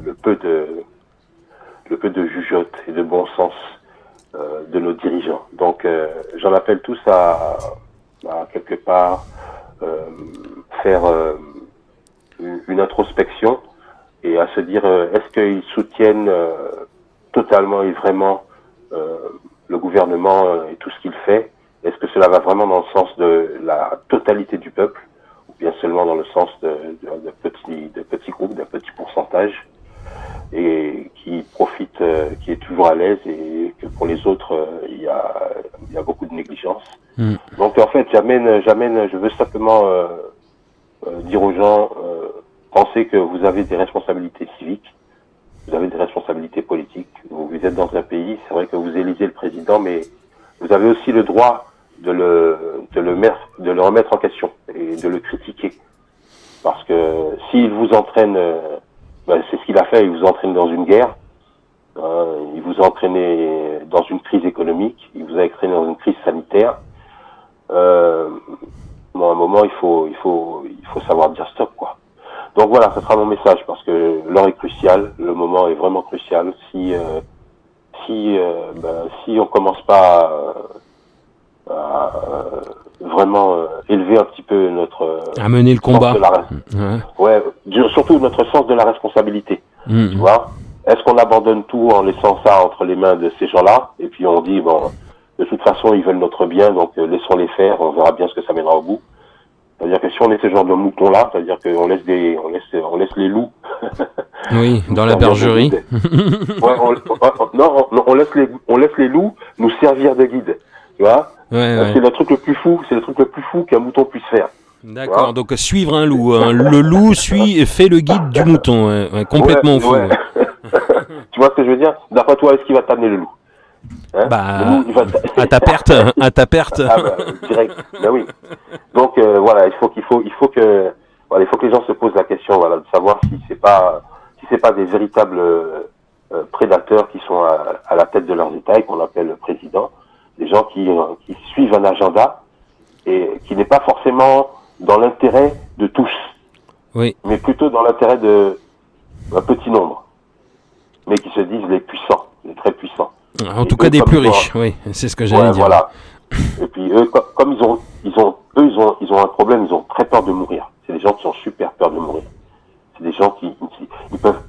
le peu de jugeote et de bon sens de nos dirigeants. Donc j'en appelle tous à quelque part faire une introspection et à se dire est-ce qu'ils soutiennent totalement et vraiment le gouvernement et tout ce qu'il fait? Est-ce que cela va vraiment dans le sens de la totalité du peuple, ou bien seulement dans le sens de petits groupes, d'un petit pourcentage, et qui profite, qui est toujours à l'aise, et que pour les autres il y a beaucoup de négligence. Donc en fait je veux simplement dire aux gens, pensez que vous avez des responsabilités civiques, vous avez des responsabilités politiques, vous êtes dans un pays, c'est vrai que vous élisez le président, mais vous avez aussi le droit de le remettre en question et de le critiquer. Parce que s'il vous entraîne, c'est ce qu'il a fait, il vous entraîne dans une guerre, il vous a entraîné dans une crise économique, il vous a entraîné dans une crise sanitaire. À un moment, il faut savoir dire stop, quoi. Donc voilà, ce sera mon message, parce que l'heure est cruciale, le moment est vraiment crucial. Si on commence pas à vraiment élever un petit peu notre à mener le combat, surtout notre sens de la responsabilité. Tu vois, est-ce qu'on abandonne tout en laissant ça entre les mains de ces gens-là, et puis on dit bon, de toute façon ils veulent notre bien, donc laissons-les faire, on verra bien ce que ça mènera au bout. C'est-à-dire que si on est ce genre de moutons-là, c'est-à-dire qu'on laisse les loups. Oui, dans la bergerie. On laisse les loups nous servir de guide. Tu vois? C'est le truc le plus fou qu'un mouton puisse faire. D'accord, donc suivre un loup. Le loup fait le guide du mouton. Complètement fou. Ouais. Tu vois ce que je veux dire? D'après toi, est-ce qu'il va t'amener le loup? À ta perte. Direct. Ben oui. Donc il faut que les gens se posent la question, de savoir si c'est pas des véritables prédateurs qui sont à la tête de leurs États et qu'on appelle le président, des gens qui suivent un agenda et qui n'est pas forcément dans l'intérêt de tous, mais plutôt dans l'intérêt d'un petit nombre, mais qui se disent les puissants, les très puissants. En tout cas des plus riches, c'est ce que j'allais dire. Voilà. Et puis eux, comme ils ont un problème, ils ont très peur de mourir. C'est des gens qui ont super peur de mourir. C'est des gens qui peuvent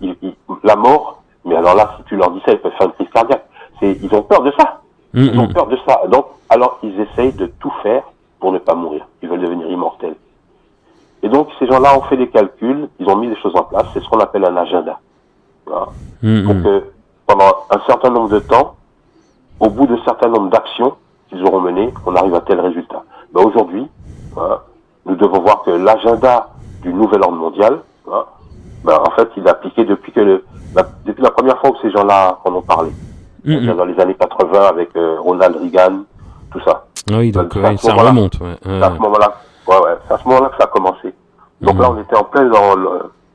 la mort, mais alors là, si tu leur dis ça, ils peuvent faire une crise cardiaque. ils ont peur de ça. Ils ont Mhm. peur de ça. Donc, alors, ils essayent de tout faire pour ne pas mourir. Ils veulent devenir immortels. Et donc, ces gens-là ont fait des calculs, ils ont mis des choses en place. C'est ce qu'on appelle un agenda. Voilà. Pour Mhm. que, pendant un certain nombre de temps, au bout d'un certain nombre d'actions qu'ils auront menées, on arrive à tel résultat. Ben, aujourd'hui, voilà, nous devons voir que l'agenda du nouvel ordre mondial, voilà, ben, en fait, il est appliqué depuis depuis la première fois que ces gens-là en ont parlé. C'est-à-dire Mhm. dans les années 80 avec Ronald Reagan, tout ça. Oui, donc C'est à ce ça moment-là. remonte. Ouais. C'est à ce moment-là. C'est à ce moment-là que ça a commencé. Donc là, on était en plein dans le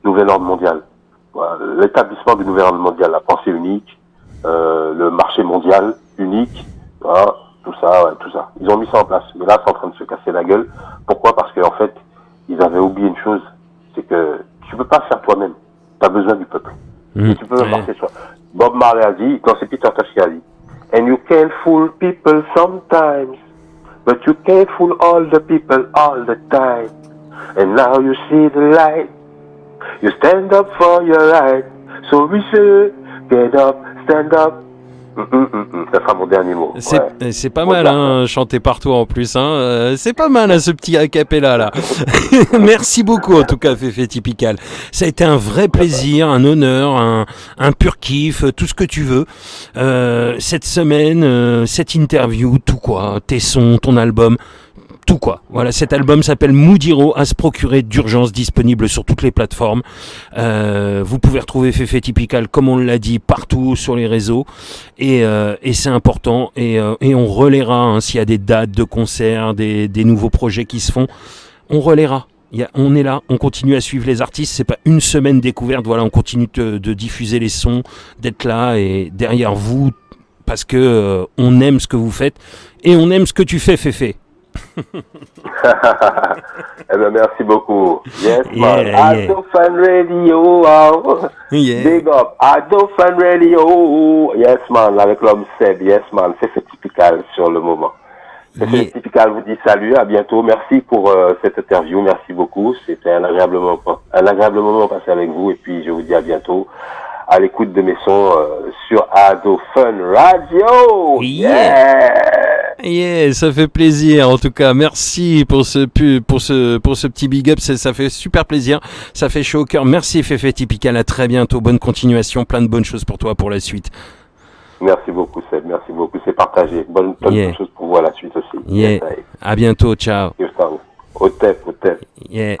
nouvel ordre mondial. Voilà, l'établissement du nouvel ordre mondial, la pensée unique, le marché mondial unique, voilà, tout ça. Ils ont mis ça en place. Mais là, c'est en train de se casser la gueule. Pourquoi? Parce qu'en fait, ils avaient oublié une chose, c'est que tu peux pas faire toi-même. Tu as besoin du peuple. Et tu peux Ouais. marcher sur. Bob Marley a dit, quand c'est Peter Tosh qui a dit, and you can fool people sometimes, but you can't fool all the people all the time. And now you see the light. You stand up for your right. So we say, get up, stand up. Ça sera mon dernier mot. C'est pas mal, hein, chanter partout en plus. Hein. C'est pas mal, hein, ce petit a cappella là. Merci beaucoup en tout cas, Féfé Typical. Ça a été un vrai plaisir, un honneur, un pur kiff, tout ce que tu veux. Cette semaine, cette interview, tout quoi, tes sons, ton album. Tout quoi. Voilà, cet album s'appelle Moodiro, à se procurer d'urgence, disponible sur toutes les plateformes. Vous pouvez retrouver Féfé Typical, comme on l'a dit, partout sur les réseaux. Et c'est important. Et on relaiera hein, s'il y a des dates de concerts, des nouveaux projets qui se font. On relaiera. On est là, on continue à suivre les artistes. C'est pas une semaine découverte. Voilà, on continue de diffuser les sons, d'être là et derrière vous parce que on aime ce que vous faites et on aime ce que tu fais, Féfé. Eh ben, merci beaucoup. Yes, man. Yeah. Adofan Radio. Wow. Yeah. Big up. Adofan Radio. Yes, man. Avec l'homme Seb. Yes, man. C'est typical sur le moment. C'est typical vous dit salut. À bientôt. Merci pour cette interview. Merci beaucoup. C'était un agréable moment passé avec vous. Et puis, je vous dis à bientôt. À l'écoute de mes sons sur Adofan Radio. Yeah, ça fait plaisir. En tout cas, merci pour ce petit big up. Ça fait super plaisir. Ça fait chaud au cœur. Merci Féfé Typical. À très bientôt. Bonne continuation. Plein de bonnes choses pour toi pour la suite. Merci beaucoup, Seb. Merci beaucoup. C'est partagé. Bonne choses pour vous à la suite aussi. Yeah. À bientôt. Ciao. Au tep. Yeah.